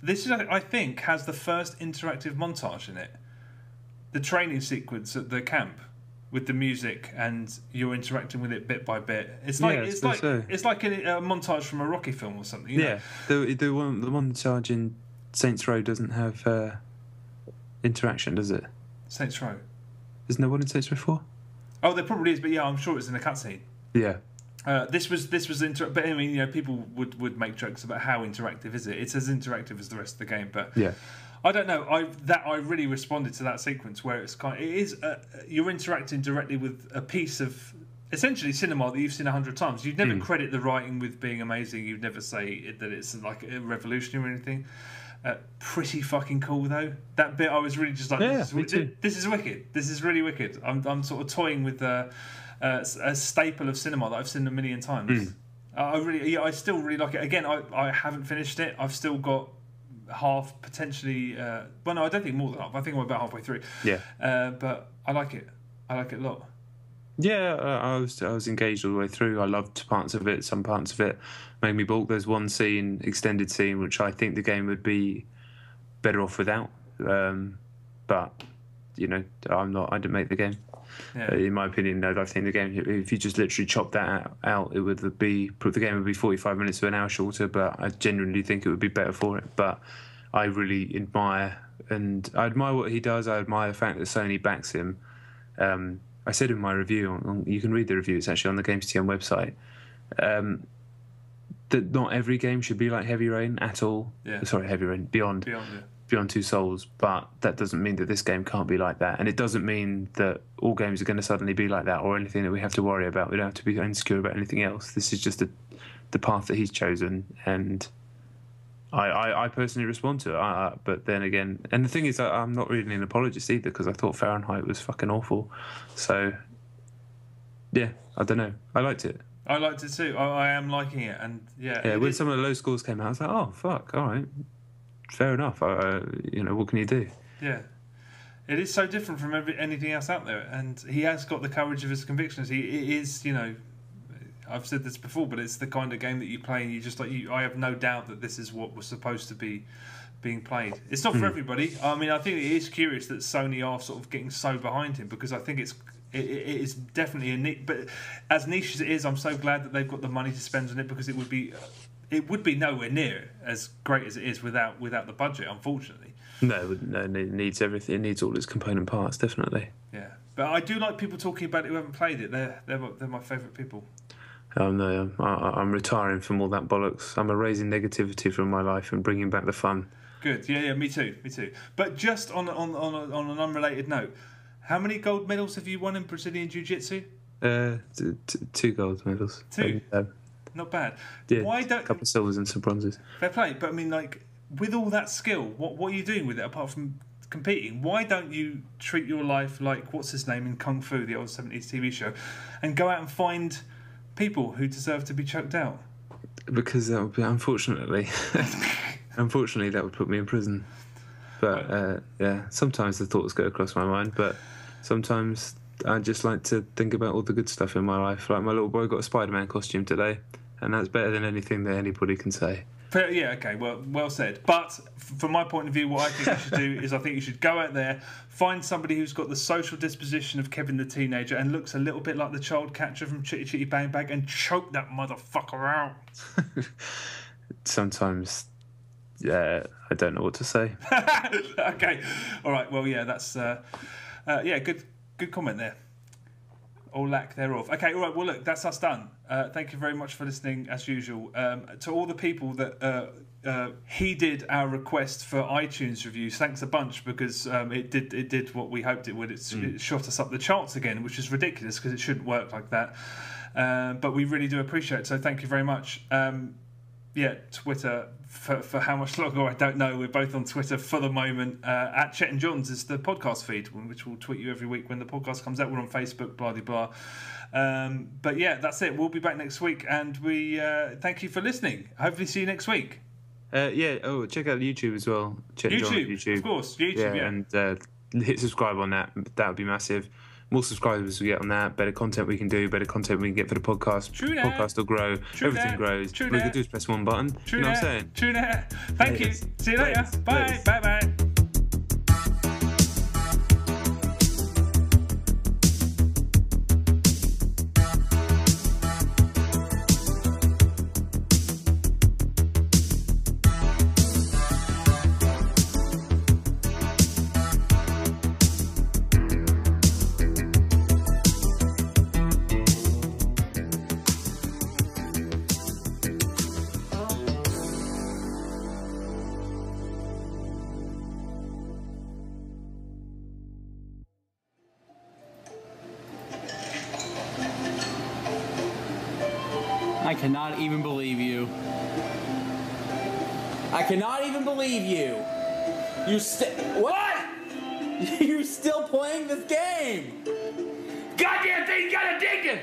This is, I think, has the first interactive montage in it. The training sequence at the camp with the music, and you're interacting with it bit by bit. It's like it's like a montage from a Rocky film or something. You know? The montage in Saints Row doesn't have interaction, does it? Saints Row. Isn't there one in Saints Row 4? Oh, there probably is, but yeah, I'm sure it's in a cutscene. Yeah. This was but I mean, you know, people would make jokes about how interactive is it. It's as interactive as the rest of the game, but yeah, I don't know. I really responded to that sequence where you're interacting directly with a piece of essentially cinema that you've seen 100 times. You'd never credit the writing with being amazing. You'd never say that it's like revolutionary or anything. Pretty fucking cool though. That bit I was really just like, this is wicked. This is really wicked. I'm sort of toying with a staple of cinema that I've seen a million times. I still really like it. Again, I haven't finished it. I've still got half, potentially. Well, no, I don't think more than half. I think I'm about halfway through. Yeah. But I like it. I like it a lot. Yeah, I was engaged all the way through. I loved parts of it. Some parts of it made me balk. There's one extended scene, which I think the game would be better off without. But you know, I didn't make the game. Yeah. In my opinion, no. I think the game, if you just literally chop that out, the game would be 45 minutes to an hour shorter. But I genuinely think it would be better for it. But I really admire what he does. I admire the fact that Sony backs him. I said in my review, you can read the review, it's actually on the GamesTM website, that not every game should be like Heavy Rain at all. Yeah. Sorry, Heavy Rain, Beyond Two Souls, but that doesn't mean that this game can't be like that. And it doesn't mean that all games are going to suddenly be like that or anything that we have to worry about. We don't have to be insecure about anything else. This is just the path that he's chosen, and I personally respond to it, but then again, and the thing is, I'm not really an apologist either, because I thought Fahrenheit was fucking awful. So, yeah, I don't know. I liked it. I liked it too. I am liking it, and yeah. When some of the low scores came out, I was like, oh fuck, all right, fair enough. What can you do? Yeah, it is so different from anything else out there, and he has got the courage of his convictions. It is, you know. I've said this before, but it's the kind of game that you play and you just I have no doubt that this is what was supposed to be being played. It's not for everybody. I mean, I think it is curious that Sony are sort of getting so behind him, because I think it is definitely a niche. But as niche as it is, I'm so glad that they've got the money to spend on it, because it would be nowhere near as great as it is without the budget, unfortunately. No, it needs everything. It needs all its component parts, definitely. Yeah, but I do like people talking about it who haven't played it. They're my favourite people. No, I'm retiring from all that bollocks. I'm erasing negativity from my life and bringing back the fun. Good, yeah, me too. But just on an unrelated note, how many gold medals have you won in Brazilian Jiu-Jitsu? 2 gold medals. 2? Not bad. Yeah, Why don't a couple of silvers and some bronzes. Fair play, but I mean, like, with all that skill, what are you doing with it apart from competing? Why don't you treat your life like, what's his name in Kung Fu, the old 70s TV show, and go out and find people who deserve to be choked out? Because that would be, unfortunately that would put me in prison. But sometimes the thoughts go across my mind, but sometimes I just like to think about all the good stuff in my life. Like, my little boy got a Spider-Man costume today, and that's better than anything that anybody can say. Yeah, okay, well said. But from my point of view, what I think you should do is I think you should go out there, find somebody who's got the social disposition of Kevin the Teenager and looks a little bit like the child catcher from Chitty Chitty Bang Bang, and choke that motherfucker out. Sometimes, I don't know what to say. Okay, all right. Well, yeah, that's good comment there. or lack thereof. Okay, all right. Well, look, that's us done. Thank you very much for listening, as usual. To all the people that heeded our request for iTunes reviews, thanks a bunch, because it did what we hoped it would. It shot us up the charts again, which is ridiculous because it shouldn't work like that. But we really do appreciate it. So thank you very much. Twitter for how much longer I don't know. We're both on Twitter for the moment. At Chet and Johns is the podcast feed, which we'll tweet you every week when the podcast comes out. We're on Facebook, blah blah blah. But yeah, that's it. We'll be back next week, and we thank you for listening. Hopefully, see you next week. Oh, check out YouTube as well. Chet and John on YouTube, of course. YouTube, yeah. And hit subscribe on that. That would be massive. More subscribers we get on that, better content we can do, better content we can get for the podcast. True that. Podcast will grow. Everything grows. All we can do is press one button. True you know that. what I'm saying? True that. Thank you. See you later. Thanks. Bye. Thanks. Bye. Bye. I cannot even believe you. I cannot even believe you. What? You're still playing this game. Goddamn thing got addicted!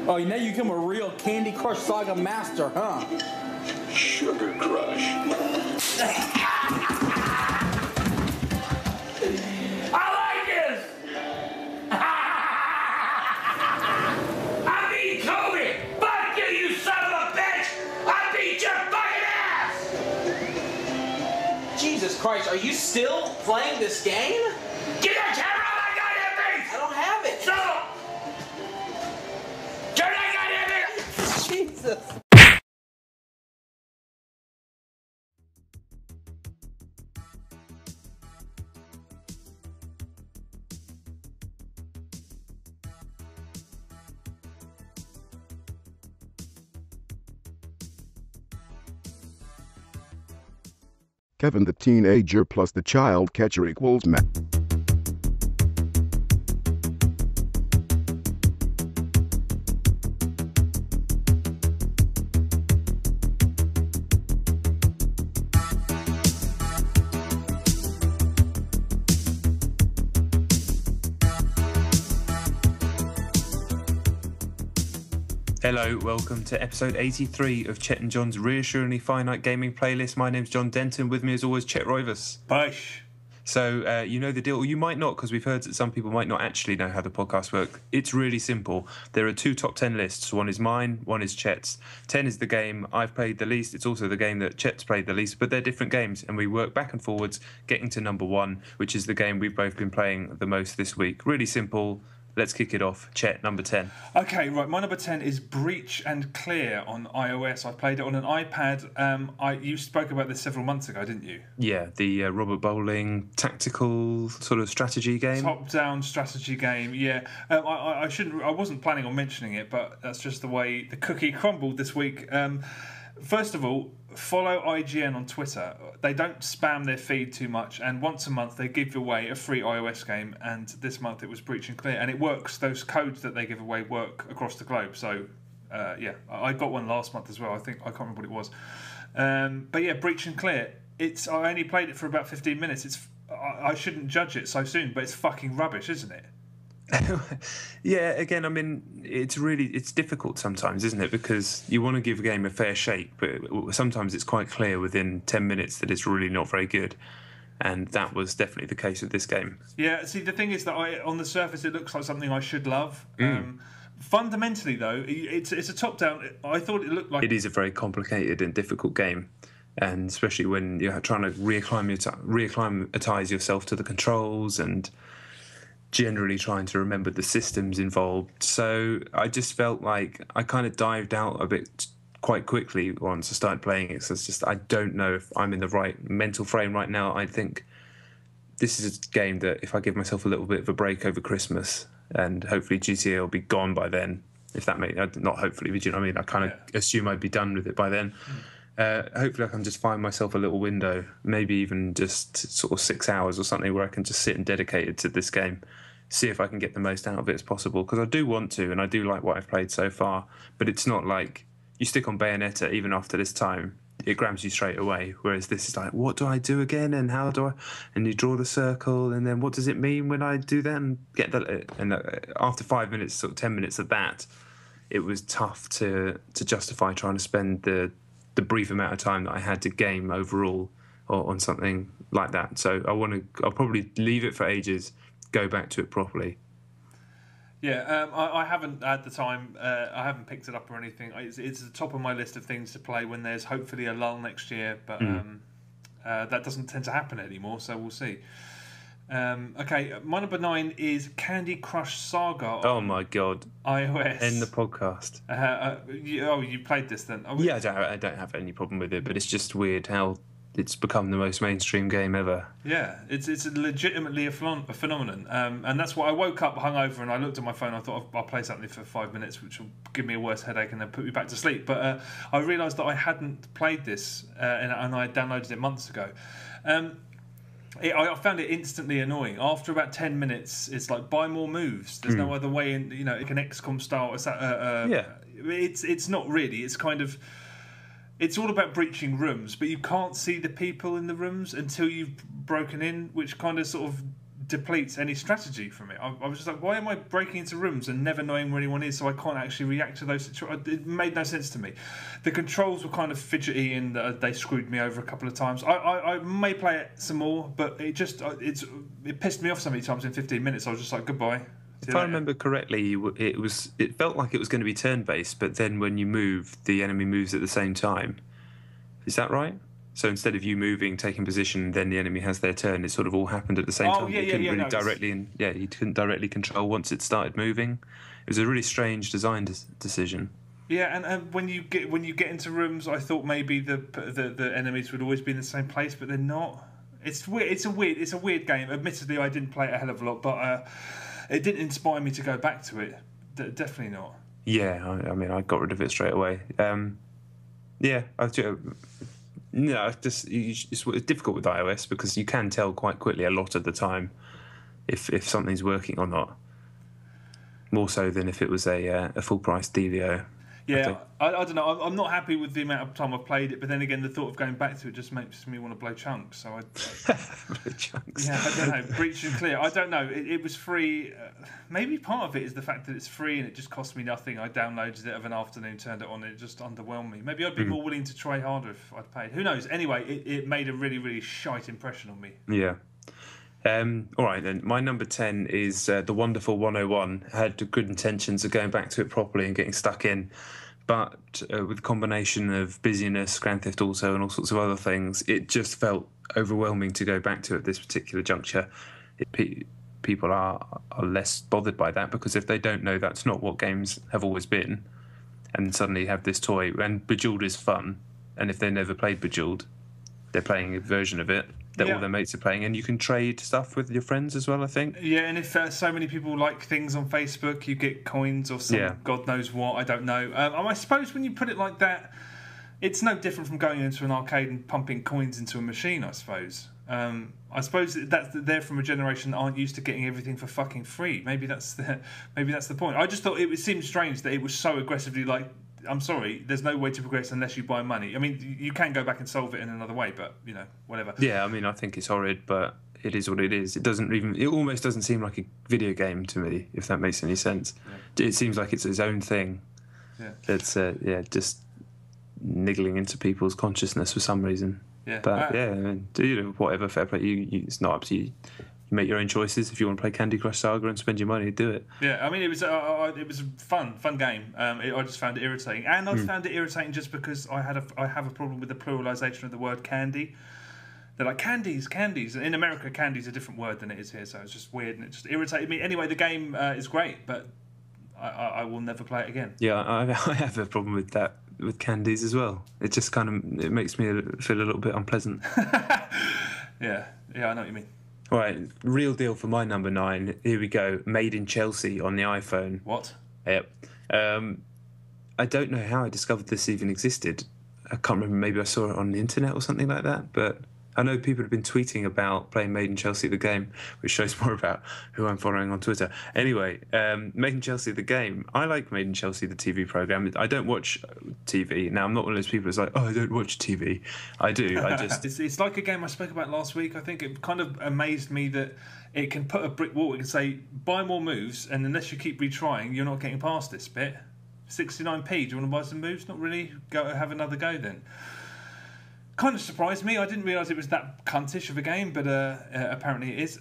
Oh, now you become a real Candy Crush Saga master, huh? Sugar Crush. I like this! I beat Kobe! Fuck you, you son of a bitch! I beat your fucking ass! Jesus Christ, are you still playing this game? Get that camera on my goddamn face! I don't have it. Shut up! Turn that goddamn thing! Jesus. Kevin the teenager plus the child catcher equals Matt. Hello, welcome to episode 83 of Chet and John's reassuringly finite gaming playlist. My name's John Denton. With me as always, Chet Roivas. Bush. So you know the deal, or you might not, because we've heard that some people might not actually know how the podcast works. It's really simple. There are two top 10 lists. One is mine, one is Chet's. 10 is the game I've played the least. It's also the game that Chet's played the least, but they're different games, and we work back and forwards, getting to number one, which is the game we've both been playing the most this week. Really simple. Let's kick it off. Chet, number 10. Okay, right. My number 10 is Breach and Clear on iOS. I played it on an iPad. You spoke about this several months ago, didn't you? Yeah, the Robert Bowling tactical sort of strategy game. Top-down strategy game. Yeah. I wasn't planning on mentioning it, but that's just the way the cookie crumbled this week. First of all, follow IGN on Twitter. They don't spam their feed too much, and once a month they give away a free iOS game, and this month it was Breach and Clear, and it works. Those codes that they give away work across the globe. So, I got one last month as well. I can't remember what it was. But yeah, Breach and Clear. I only played it for about 15 minutes. I shouldn't judge it so soon, but it's fucking rubbish, isn't it? Yeah, again, I mean, it's difficult sometimes, isn't it? Because you want to give a game a fair shake, but sometimes it's quite clear within 10 minutes that it's really not very good. And that was definitely the case with this game. Yeah, see, the thing is that on the surface it looks like something I should love. Fundamentally, though, it's a top-down. I thought it looked like... It is a very complicated and difficult game. And especially when you're trying to reacclimatise yourself to the controls and generally trying to remember the systems involved. So I just felt like I kind of dived out a bit quite quickly once I started playing it. So it's just, I don't know if I'm in the right mental frame right now. I think this is a game that if I give myself a little bit of a break over Christmas, and hopefully GTA will be gone by then, if that makes, not hopefully, but you know what I mean? I kind of assume I'd be done with it by then. Hopefully I can just find myself a little window, maybe even just sort of 6 hours or something, where I can just sit and dedicate it to this game, see if I can get the most out of it as possible, because I do want to, and I do like what I've played so far, but it's not like you stick on Bayonetta, even after this time, it grabs you straight away, whereas this is like, what do I do again, and how do I, and you draw the circle, and then what does it mean when I do that, and get that, and after 5 minutes, sort of 10 minutes of that, it was tough to justify trying to spend the brief amount of time that I had to game overall or on something like that. So I'll probably leave it for ages, go back to it properly. Yeah, I haven't had the time. I haven't picked it up or anything. It's at the top of my list of things to play when there's hopefully a lull next year, but that doesn't tend to happen anymore, so we'll see. Okay, my number 9 is Candy Crush Saga. Oh my god! iOS. End the podcast. You played this then? Yeah, I don't have any problem with it, but it's just weird how it's become the most mainstream game ever. Yeah, it's legitimately a phenomenon, and that's why I woke up hungover and I looked at my phone. I thought I'll play something for 5 minutes, which will give me a worse headache and then put me back to sleep. But I realised that I hadn't played this, and I downloaded it months ago. I found it instantly annoying. After about 10 minutes, it's like, buy more moves. There's no other way in, like an XCOM style. It's not really. It's kind of... It's all about breaching rooms, but you can't see the people in the rooms until you've broken in, which kind of sort of depletes any strategy from it. I was just like, why am I breaking into rooms and never knowing where anyone is, so I can't actually react to those situations? It made no sense to me. The controls were kind of fidgety and they screwed me over a couple of times. I may play it some more, but it pissed me off so many times in 15 minutes. I was just like, goodbye. If I remember correctly, it felt like it was going to be turn-based, but then when you move, the enemy moves at the same time. Is that right? So instead of you moving, taking position, then the enemy has their turn. It sort of all happened at the same time. You couldn't directly control once it started moving. It was a really strange design decision. Yeah, and when you get into rooms, I thought maybe the enemies would always be in the same place, but they're not. It's weird. It's a weird game. Admittedly, I didn't play it a hell of a lot, but it didn't inspire me to go back to it. Definitely not. Yeah, I mean, I got rid of it straight away. It's difficult with iOS because you can tell quite quickly a lot of the time if something's working or not. More so than if it was a full price dealio. Yeah, I don't know. I'm not happy with the amount of time I've played it, but then again, the thought of going back to it just makes me want to blow chunks. So blow chunks. Yeah, I don't know. Breach and clear. I don't know. It was free. Maybe part of it is the fact that it's free and it just cost me nothing. I downloaded it of an afternoon, turned it on, and it just underwhelmed me. Maybe I'd be more willing to try harder if I'd paid. Who knows? Anyway, it made a really, really shite impression on me. Yeah. All right, then. My number 10 is The Wonderful 101. I had good intentions of going back to it properly and getting stuck in. But with a combination of busyness, Grand Theft Auto, and all sorts of other things, it just felt overwhelming to go back to at this particular juncture. People are less bothered by that because if they don't know that's not what games have always been, and suddenly have this toy, and Bejeweled is fun, and if they never played Bejeweled, they're playing a version of it that all their mates are playing, and you can trade stuff with your friends as well, I think. Yeah, and if so many people like things on Facebook, you get coins or some God knows what, I don't know. I suppose when you put it like that, it's no different from going into an arcade and pumping coins into a machine, I suppose. I suppose they're from a generation that aren't used to getting everything for fucking free. Maybe that's the point. I just thought it seemed strange that it was so aggressively like, I'm sorry, there's no way to progress unless you buy money. I mean, you can go back and solve it in another way, but, whatever. Yeah, I mean, I think it's horrid, but it is what it is. It almost doesn't seem like a video game to me, if that makes any sense. Yeah. It seems like it's its own thing. Yeah. That's, just niggling into people's consciousness for some reason. Yeah. But, I mean, whatever, fair play. It's not up to you. You make your own choices. If you want to play Candy Crush Saga and spend your money, do it. Yeah, I mean, it was a fun game. I just found it irritating, and I found it irritating just because I have a problem with the pluralisation of the word candy. They're like candies. In America, candy's a different word than it is here, so it's just weird and it just irritated me. Anyway, the game is great, but I will never play it again. Yeah, I have a problem with that with candies as well. It just it makes me feel a little bit unpleasant. Yeah, I know what you mean. All right, real deal for my number 9. Here we go. Made in Chelsea on the iPhone. What? Yep. I don't know how I discovered this even existed. I can't remember. Maybe I saw it on the internet or something like that. But I know people have been tweeting about playing Made in Chelsea the game, which shows more about who I'm following on Twitter. Anyway, Made in Chelsea the game. I like Made in Chelsea the TV program. I don't watch TV. Now, I'm not one of those people who's like, oh, I don't watch TV. I do. I just... It's like a game I spoke about last week. I think it kind of amazed me that it can put a brick wall. It can say, buy more moves, and unless you keep retrying, you're not getting past this bit. 69p, do you want to buy some moves? Not really. Go have another go then. Kind of surprised me. I didn't realise it was that cuntish of a game, but apparently it is.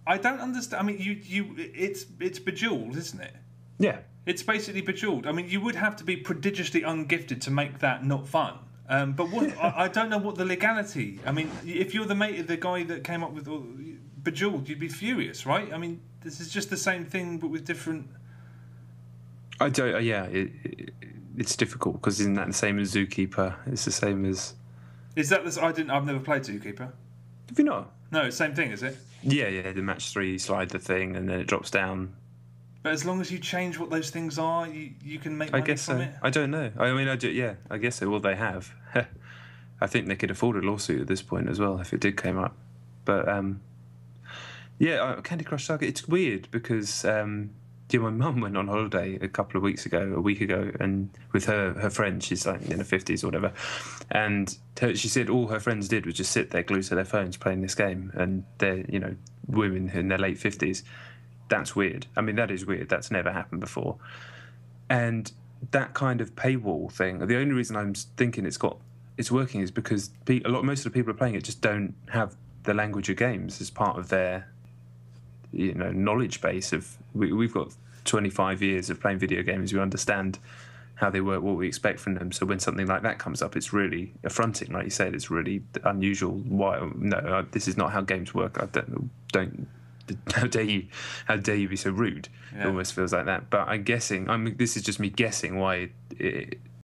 I don't understand. I mean, it's Bejeweled, isn't it? Yeah. It's basically Bejeweled. I mean, you would have to be prodigiously ungifted to make that not fun. But what I don't know what the legality. I mean, if you're the guy that came up with Bejeweled, you'd be furious, right? I mean, this is just the same thing but with different. I don't. Yeah, it's difficult because isn't that the same as Zookeeper? It's the same as. Is that this? I've never played Zookeeper. Have you not? No, same thing, is it? Yeah. The match 3, you slide the thing, and then it drops down. But as long as you change what those things are, you can make money from it. I don't know. I mean, I do. Yeah, I guess so. Well, they have. I think they could afford a lawsuit at this point as well if it did come up. But Candy Crush Saga. It's weird because. My mum went on holiday a week ago, and with her friend, she's like in her 50s or whatever, and she said all her friends did was just sit there glued to their phones playing this game, and they're, women in their late 50s. That's weird. I mean, that is weird. That's never happened before. And that kind of paywall thing, the only reason I'm thinking it's working is because most of the people who are playing it just don't have the language of games as part of their knowledge base of we've got 25 years of playing video games. We understand how they work, what we expect from them. So when something like that comes up, it's really affronting. Like you said, it's really unusual. Why? No, this is not how games work. I don't. How dare you be so rude? Yeah. It almost feels like that. But I'm guessing. This is just me guessing why